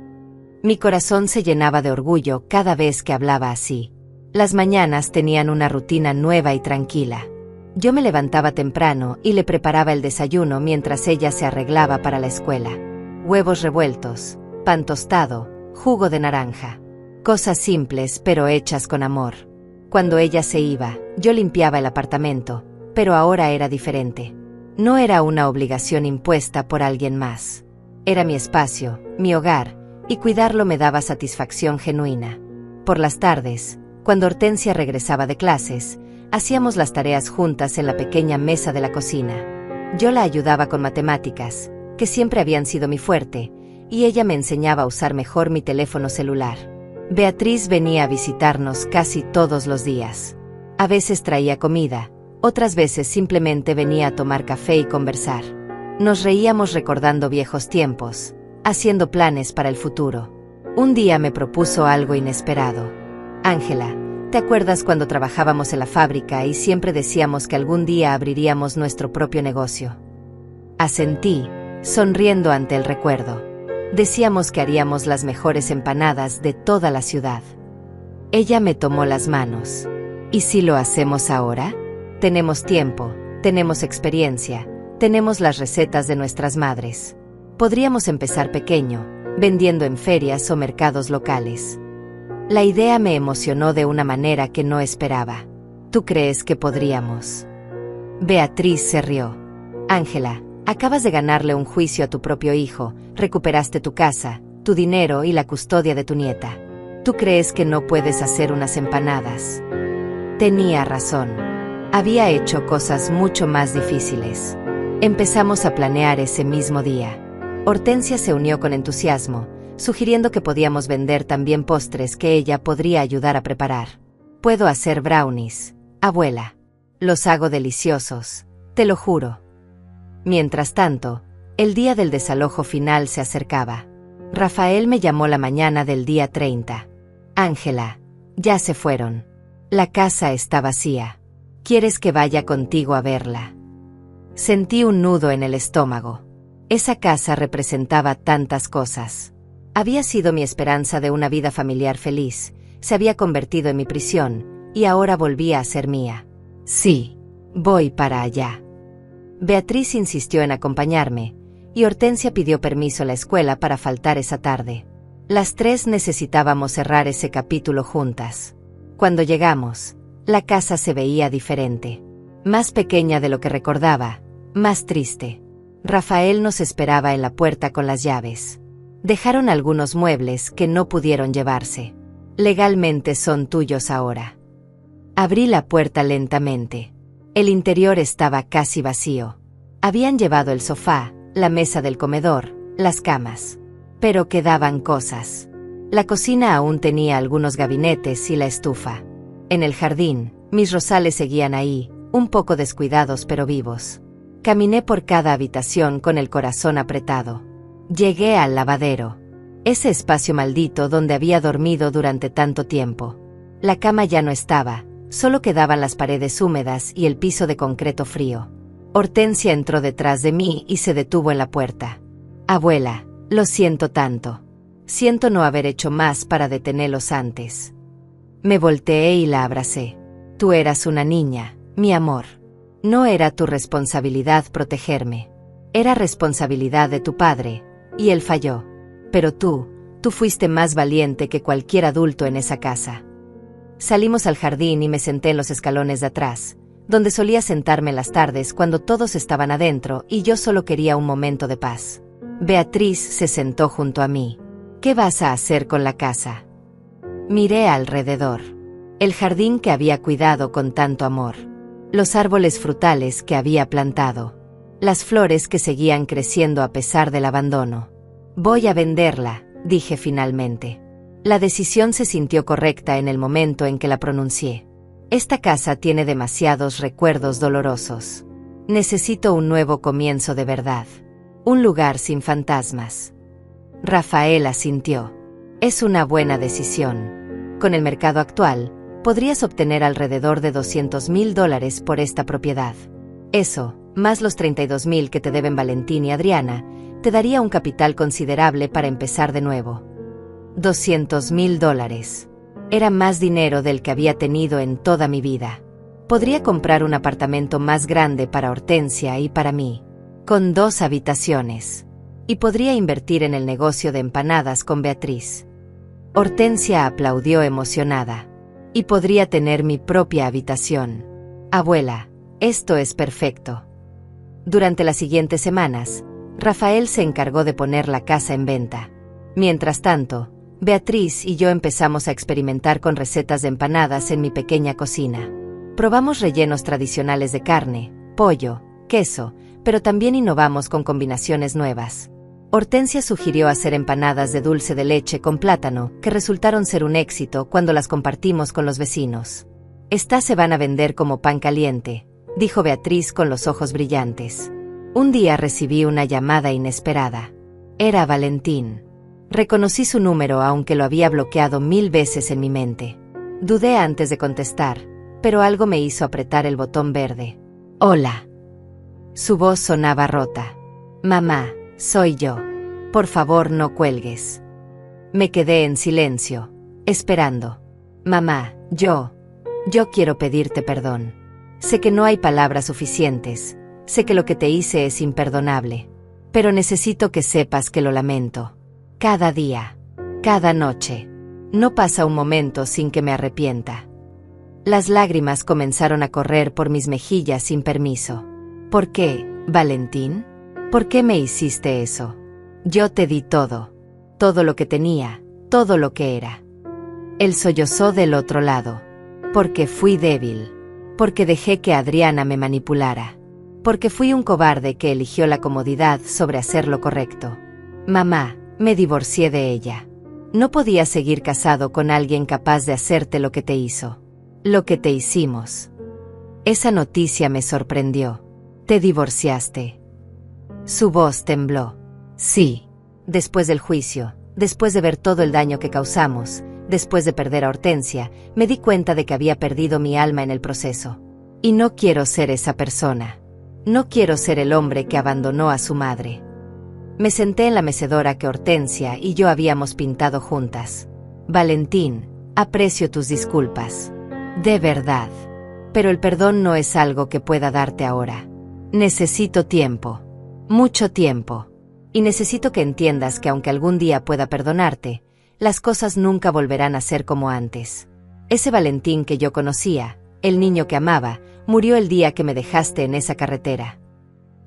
Mi corazón se llenaba de orgullo cada vez que hablaba así. Las mañanas tenían una rutina nueva y tranquila. Yo me levantaba temprano y le preparaba el desayuno mientras ella se arreglaba para la escuela. Huevos revueltos, pan tostado, jugo de naranja. Cosas simples pero hechas con amor. Cuando ella se iba, yo limpiaba el apartamento, pero ahora era diferente. No era una obligación impuesta por alguien más. Era mi espacio, mi hogar, y cuidarlo me daba satisfacción genuina. Por las tardes, cuando Hortensia regresaba de clases, hacíamos las tareas juntas en la pequeña mesa de la cocina. Yo la ayudaba con matemáticas, que siempre habían sido mi fuerte, y ella me enseñaba a usar mejor mi teléfono celular. Beatriz venía a visitarnos casi todos los días. A veces traía comida, otras veces simplemente venía a tomar café y conversar. Nos reíamos recordando viejos tiempos, haciendo planes para el futuro. Un día me propuso algo inesperado. Ángela, ¿te acuerdas cuando trabajábamos en la fábrica y siempre decíamos que algún día abriríamos nuestro propio negocio? Asentí, sonriendo ante el recuerdo. Decíamos que haríamos las mejores empanadas de toda la ciudad. Ella me tomó las manos. ¿Y si lo hacemos ahora? Tenemos tiempo, tenemos experiencia, tenemos las recetas de nuestras madres. Podríamos empezar pequeño, vendiendo en ferias o mercados locales. La idea me emocionó de una manera que no esperaba. ¿Tú crees que podríamos? Beatriz se rió. Ángela, acabas de ganarle un juicio a tu propio hijo, recuperaste tu casa, tu dinero y la custodia de tu nieta. ¿Tú crees que no puedes hacer unas empanadas? Tenía razón. Había hecho cosas mucho más difíciles. Empezamos a planear ese mismo día. Hortensia se unió con entusiasmo, sugiriendo que podíamos vender también postres que ella podría ayudar a preparar. Puedo hacer brownies, abuela. Los hago deliciosos, te lo juro. Mientras tanto, el día del desalojo final se acercaba. Rafael me llamó la mañana del día 30. Ángela, ya se fueron. La casa está vacía. ¿Quieres que vaya contigo a verla? Sentí un nudo en el estómago. Esa casa representaba tantas cosas. Había sido mi esperanza de una vida familiar feliz, se había convertido en mi prisión, y ahora volvía a ser mía. Sí, voy para allá. Beatriz insistió en acompañarme, y Hortensia pidió permiso a la escuela para faltar esa tarde. Las tres necesitábamos cerrar ese capítulo juntas. Cuando llegamos, la casa se veía diferente. Más pequeña de lo que recordaba, más triste. Rafael nos esperaba en la puerta con las llaves. Dejaron algunos muebles que no pudieron llevarse. Legalmente son tuyos ahora. Abrí la puerta lentamente. El interior estaba casi vacío. Habían llevado el sofá, la mesa del comedor, las camas. Pero quedaban cosas. La cocina aún tenía algunos gabinetes y la estufa. En el jardín, mis rosales seguían ahí, un poco descuidados pero vivos. Caminé por cada habitación con el corazón apretado. Llegué al lavadero. Ese espacio maldito donde había dormido durante tanto tiempo. La cama ya no estaba, solo quedaban las paredes húmedas y el piso de concreto frío. Hortensia entró detrás de mí y se detuvo en la puerta. Abuela, lo siento tanto. Siento no haber hecho más para detenerlos antes. Me volteé y la abracé. Tú eras una niña, mi amor. No era tu responsabilidad protegerme. Era responsabilidad de tu padre, y él falló. Pero tú fuiste más valiente que cualquier adulto en esa casa. Salimos al jardín y me senté en los escalones de atrás, donde solía sentarme en las tardes cuando todos estaban adentro y yo solo quería un momento de paz. Beatriz se sentó junto a mí. ¿Qué vas a hacer con la casa? Miré alrededor. El jardín que había cuidado con tanto amor. Los árboles frutales que había plantado. Las flores que seguían creciendo a pesar del abandono. Voy a venderla, dije finalmente. La decisión se sintió correcta en el momento en que la pronuncié. Esta casa tiene demasiados recuerdos dolorosos. Necesito un nuevo comienzo de verdad. Un lugar sin fantasmas. Rafael asintió. Es una buena decisión. Con el mercado actual, podrías obtener alrededor de $200,000 por esta propiedad. Eso, más los $32,000 que te deben Valentín y Adriana, te daría un capital considerable para empezar de nuevo. $200,000. Era más dinero del que había tenido en toda mi vida. Podría comprar un apartamento más grande para Hortensia y para mí, con 2 habitaciones. Y podría invertir en el negocio de empanadas con Beatriz. Hortensia aplaudió emocionada. Y podría tener mi propia habitación. Abuela, esto es perfecto. Durante las siguientes semanas, Rafael se encargó de poner la casa en venta. Mientras tanto, Beatriz y yo empezamos a experimentar con recetas de empanadas en mi pequeña cocina. Probamos rellenos tradicionales de carne, pollo, queso, pero también innovamos con combinaciones nuevas. Hortensia sugirió hacer empanadas de dulce de leche con plátano, que resultaron ser un éxito cuando las compartimos con los vecinos. Estas se van a vender como pan caliente, dijo Beatriz con los ojos brillantes. Un día recibí una llamada inesperada. Era Valentín. Reconocí su número aunque lo había bloqueado 1000 veces en mi mente. Dudé antes de contestar, pero algo me hizo apretar el botón verde. Hola. Su voz sonaba rota. Mamá, soy yo. Por favor, no cuelgues. Me quedé en silencio, esperando. Mamá, yo quiero pedirte perdón. Sé que no hay palabras suficientes, sé que lo que te hice es imperdonable, pero necesito que sepas que lo lamento. Cada día, cada noche, no pasa un momento sin que me arrepienta. Las lágrimas comenzaron a correr por mis mejillas sin permiso. ¿Por qué, Valentín? ¿Por qué me hiciste eso? Yo te di todo. Todo lo que tenía, todo lo que era. Él sollozó del otro lado. Porque fui débil. Porque dejé que Adriana me manipulara. Porque fui un cobarde que eligió la comodidad sobre hacer lo correcto. Mamá, me divorcié de ella. No podía seguir casado con alguien capaz de hacerte lo que te hizo. Lo que te hicimos. Esa noticia me sorprendió. Te divorciaste. Su voz tembló. Sí. Después del juicio, después de ver todo el daño que causamos, después de perder a Hortensia, me di cuenta de que había perdido mi alma en el proceso. Y no quiero ser esa persona. No quiero ser el hombre que abandonó a su madre. Me senté en la mecedora que Hortensia y yo habíamos pintado juntas. Valentín, aprecio tus disculpas. De verdad. Pero el perdón no es algo que pueda darte ahora. Necesito tiempo. Mucho tiempo. Y necesito que entiendas que aunque algún día pueda perdonarte, las cosas nunca volverán a ser como antes. Ese Valentín que yo conocía, el niño que amaba, murió el día que me dejaste en esa carretera.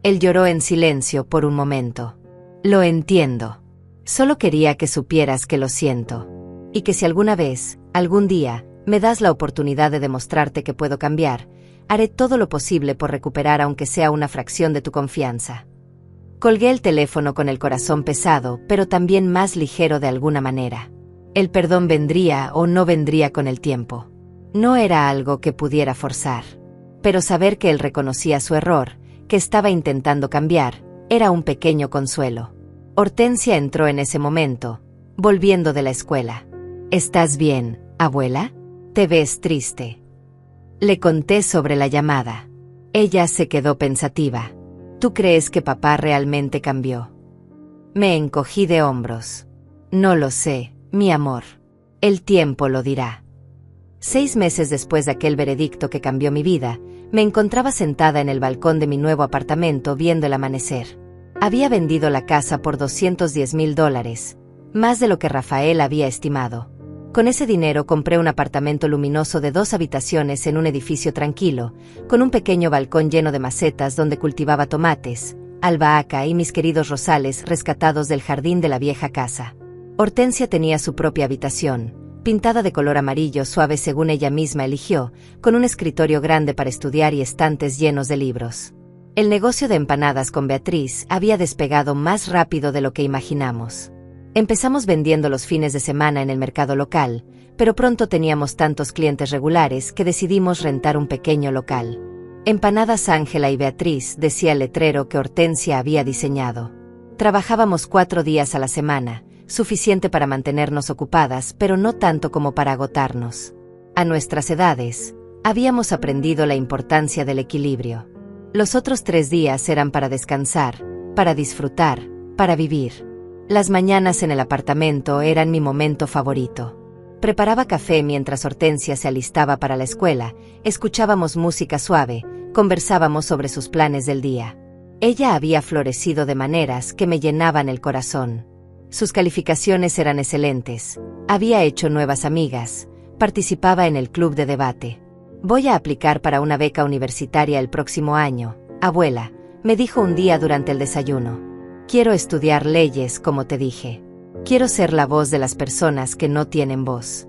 Él lloró en silencio por un momento. Lo entiendo. Solo quería que supieras que lo siento. Y que si alguna vez, algún día, me das la oportunidad de demostrarte que puedo cambiar, haré todo lo posible por recuperar aunque sea una fracción de tu confianza. Colgué el teléfono con el corazón pesado, pero también más ligero de alguna manera. El perdón vendría o no vendría con el tiempo. No era algo que pudiera forzar. Pero saber que él reconocía su error, que estaba intentando cambiar, era un pequeño consuelo. Hortensia entró en ese momento, volviendo de la escuela. ¿Estás bien, abuela? Te ves triste. Le conté sobre la llamada. Ella se quedó pensativa. ¿Tú crees que papá realmente cambió? Me encogí de hombros. No lo sé, mi amor. El tiempo lo dirá. 6 meses después de aquel veredicto que cambió mi vida, me encontraba sentada en el balcón de mi nuevo apartamento viendo el amanecer. Había vendido la casa por $210,000, más de lo que Rafael había estimado. Con ese dinero compré un apartamento luminoso de 2 habitaciones en un edificio tranquilo, con un pequeño balcón lleno de macetas donde cultivaba tomates, albahaca y mis queridos rosales rescatados del jardín de la vieja casa. Hortensia tenía su propia habitación, pintada de color amarillo suave según ella misma eligió, con un escritorio grande para estudiar y estantes llenos de libros. El negocio de empanadas con Beatriz había despegado más rápido de lo que imaginamos. Empezamos vendiendo los fines de semana en el mercado local, pero pronto teníamos tantos clientes regulares que decidimos rentar un pequeño local. Empanadas Ángela y Beatriz, decía el letrero que Hortensia había diseñado. Trabajábamos 4 días a la semana, suficiente para mantenernos ocupadas, pero no tanto como para agotarnos. A nuestras edades, habíamos aprendido la importancia del equilibrio. Los otros 3 días eran para descansar, para disfrutar, para vivir. Las mañanas en el apartamento eran mi momento favorito. Preparaba café mientras Hortensia se alistaba para la escuela, escuchábamos música suave, conversábamos sobre sus planes del día. Ella había florecido de maneras que me llenaban el corazón. Sus calificaciones eran excelentes, había hecho nuevas amigas, participaba en el club de debate. Voy a aplicar para una beca universitaria el próximo año, abuela, me dijo un día durante el desayuno. Quiero estudiar leyes, como te dije. Quiero ser la voz de las personas que no tienen voz.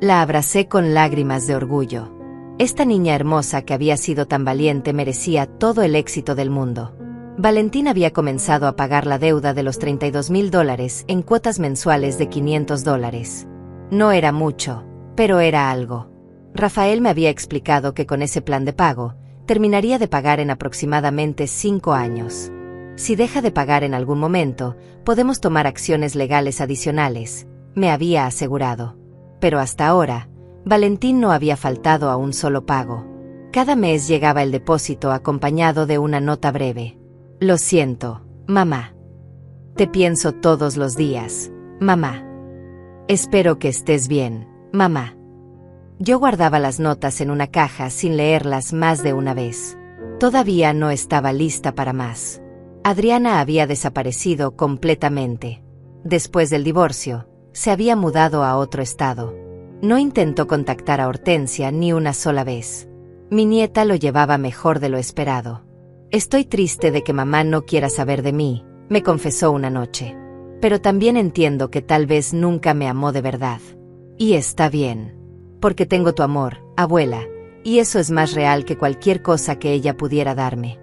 La abracé con lágrimas de orgullo. Esta niña hermosa que había sido tan valiente merecía todo el éxito del mundo. Valentín había comenzado a pagar la deuda de los $32,000 en cuotas mensuales de $500. No era mucho, pero era algo. Rafael me había explicado que con ese plan de pago, terminaría de pagar en aproximadamente 5 años. Si deja de pagar en algún momento, podemos tomar acciones legales adicionales, me había asegurado. Pero hasta ahora, Valentín no había faltado a un solo pago. Cada mes llegaba el depósito acompañado de una nota breve. Lo siento, mamá. Te pienso todos los días, mamá. Espero que estés bien, mamá. Yo guardaba las notas en una caja sin leerlas más de una vez. Todavía no estaba lista para más. Adriana había desaparecido completamente. Después del divorcio, se había mudado a otro estado. No intentó contactar a Hortensia ni una sola vez. Mi nieta lo llevaba mejor de lo esperado. Estoy triste de que mamá no quiera saber de mí, me confesó una noche. Pero también entiendo que tal vez nunca me amó de verdad. Y está bien. Porque tengo tu amor, abuela, y eso es más real que cualquier cosa que ella pudiera darme.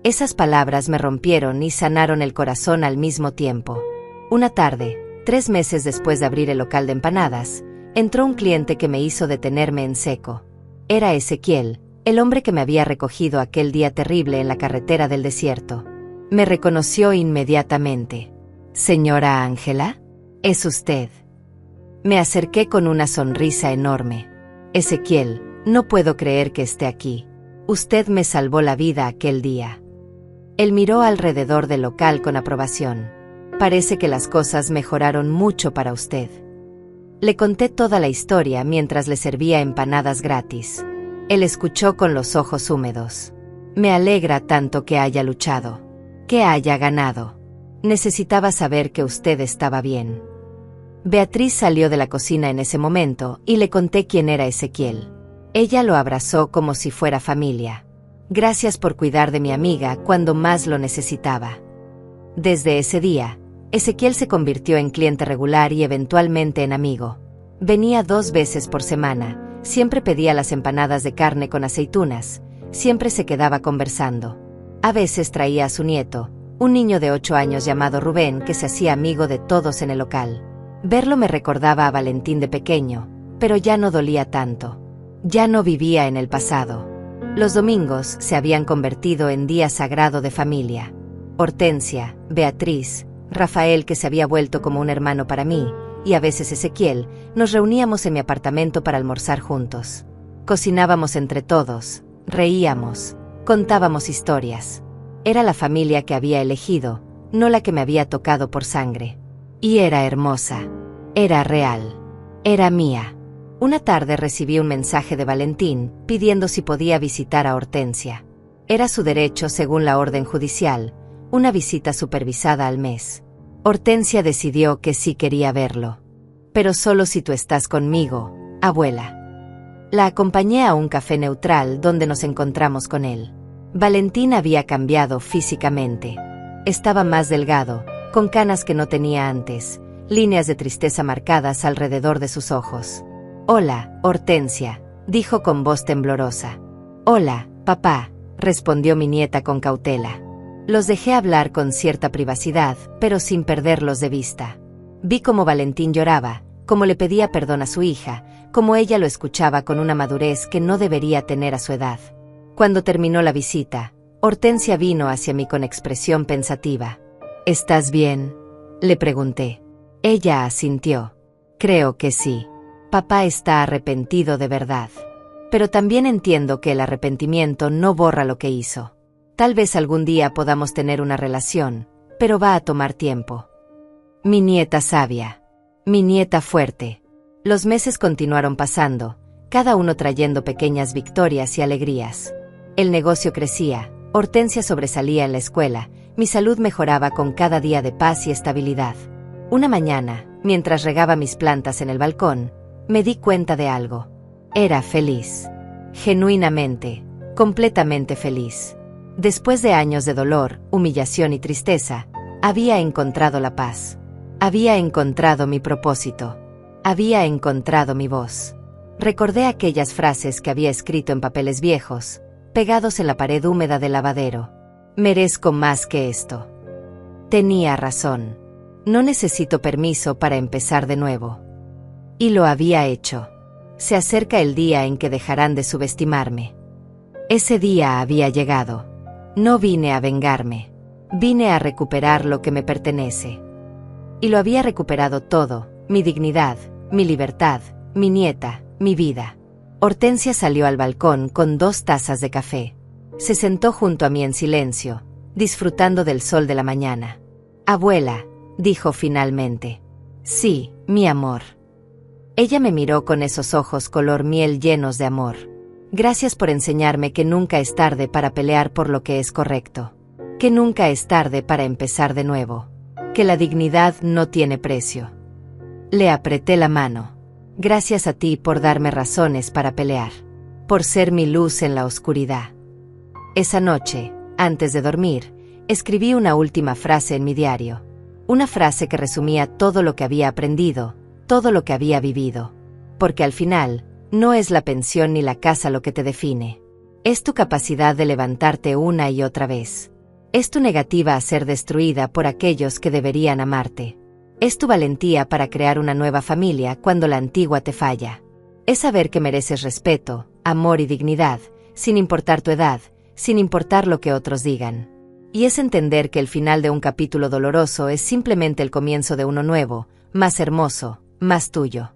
Esas palabras me rompieron y sanaron el corazón al mismo tiempo. Una tarde, 3 meses después de abrir el local de empanadas, entró un cliente que me hizo detenerme en seco. Era Ezequiel, el hombre que me había recogido aquel día terrible en la carretera del desierto. Me reconoció inmediatamente. «Señora Ángela, es usted». Me acerqué con una sonrisa enorme. «Ezequiel, no puedo creer que esté aquí. Usted me salvó la vida aquel día». Él miró alrededor del local con aprobación. Parece que las cosas mejoraron mucho para usted. Le conté toda la historia mientras le servía empanadas gratis. Él escuchó con los ojos húmedos. Me alegra tanto que haya luchado, que haya ganado. Necesitaba saber que usted estaba bien. Beatriz salió de la cocina en ese momento y le conté quién era Ezequiel. Ella lo abrazó como si fuera familia. Gracias por cuidar de mi amiga cuando más lo necesitaba. Desde ese día, Ezequiel se convirtió en cliente regular y eventualmente en amigo. Venía 2 veces por semana, siempre pedía las empanadas de carne con aceitunas, siempre se quedaba conversando. A veces traía a su nieto, un niño de 8 años llamado Rubén que se hacía amigo de todos en el local. Verlo me recordaba a Valentín de pequeño, pero ya no dolía tanto. Ya no vivía en el pasado. Los domingos se habían convertido en día sagrado de familia. Hortensia, Beatriz, Rafael, que se había vuelto como un hermano para mí, y a veces Ezequiel, nos reuníamos en mi apartamento para almorzar juntos. Cocinábamos entre todos, reíamos, contábamos historias. Era la familia que había elegido, no la que me había tocado por sangre. Y era hermosa. Era real. Era mía. Una tarde recibí un mensaje de Valentín pidiendo si podía visitar a Hortensia. Era su derecho según la orden judicial, una visita supervisada al mes. Hortensia decidió que sí quería verlo. Pero solo si tú estás conmigo, abuela. La acompañé a un café neutral donde nos encontramos con él. Valentín había cambiado físicamente. Estaba más delgado, con canas que no tenía antes, líneas de tristeza marcadas alrededor de sus ojos. «Hola, Hortensia», dijo con voz temblorosa. «Hola, papá», respondió mi nieta con cautela. Los dejé hablar con cierta privacidad, pero sin perderlos de vista. Vi cómo Valentín lloraba, cómo le pedía perdón a su hija, cómo ella lo escuchaba con una madurez que no debería tener a su edad. Cuando terminó la visita, Hortensia vino hacia mí con expresión pensativa. «¿Estás bien?», le pregunté. Ella asintió. «Creo que sí. Papá está arrepentido de verdad. Pero también entiendo que el arrepentimiento no borra lo que hizo. Tal vez algún día podamos tener una relación, pero va a tomar tiempo». Mi nieta sabia. Mi nieta fuerte. Los meses continuaron pasando, cada uno trayendo pequeñas victorias y alegrías. El negocio crecía, Hortensia sobresalía en la escuela, mi salud mejoraba con cada día de paz y estabilidad. Una mañana, mientras regaba mis plantas en el balcón, me di cuenta de algo. Era feliz. Genuinamente, completamente feliz. Después de años de dolor, humillación y tristeza, había encontrado la paz. Había encontrado mi propósito. Había encontrado mi voz. Recordé aquellas frases que había escrito en papeles viejos, pegados en la pared húmeda del lavadero. Merezco más que esto. Tenía razón. No necesito permiso para empezar de nuevo. Y lo había hecho. Se acerca el día en que dejarán de subestimarme. Ese día había llegado. No vine a vengarme. Vine a recuperar lo que me pertenece. Y lo había recuperado todo, mi dignidad, mi libertad, mi nieta, mi vida. Hortensia salió al balcón con 2 tazas de café. Se sentó junto a mí en silencio, disfrutando del sol de la mañana. «Abuela», dijo finalmente. «Sí, mi amor». Ella me miró con esos ojos color miel llenos de amor. «Gracias por enseñarme que nunca es tarde para pelear por lo que es correcto. Que nunca es tarde para empezar de nuevo. Que la dignidad no tiene precio». Le apreté la mano. «Gracias a ti por darme razones para pelear. Por ser mi luz en la oscuridad». Esa noche, antes de dormir, escribí una última frase en mi diario. Una frase que resumía todo lo que había aprendido, todo lo que había vivido. Porque al final, no es la pensión ni la casa lo que te define. Es tu capacidad de levantarte una y otra vez. Es tu negativa a ser destruida por aquellos que deberían amarte. Es tu valentía para crear una nueva familia cuando la antigua te falla. Es saber que mereces respeto, amor y dignidad, sin importar tu edad, sin importar lo que otros digan. Y es entender que el final de un capítulo doloroso es simplemente el comienzo de uno nuevo, más hermoso, más tuyo.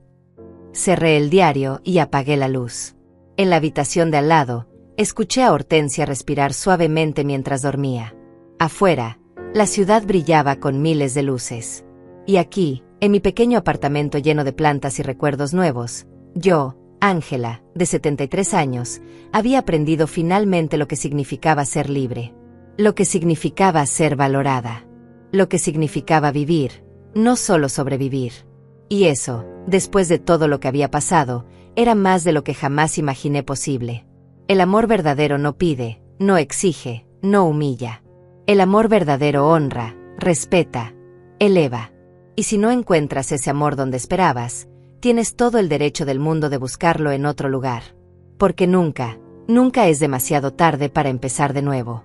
Cerré el diario y apagué la luz. En la habitación de al lado, escuché a Hortensia respirar suavemente mientras dormía. Afuera, la ciudad brillaba con miles de luces. Y aquí, en mi pequeño apartamento lleno de plantas y recuerdos nuevos, yo, Ángela, de 73 años, había aprendido finalmente lo que significaba ser libre. Lo que significaba ser valorada. Lo que significaba vivir, no solo sobrevivir. Y eso, después de todo lo que había pasado, era más de lo que jamás imaginé posible. El amor verdadero no pide, no exige, no humilla. El amor verdadero honra, respeta, eleva. Y si no encuentras ese amor donde esperabas, tienes todo el derecho del mundo de buscarlo en otro lugar. Porque nunca, nunca es demasiado tarde para empezar de nuevo.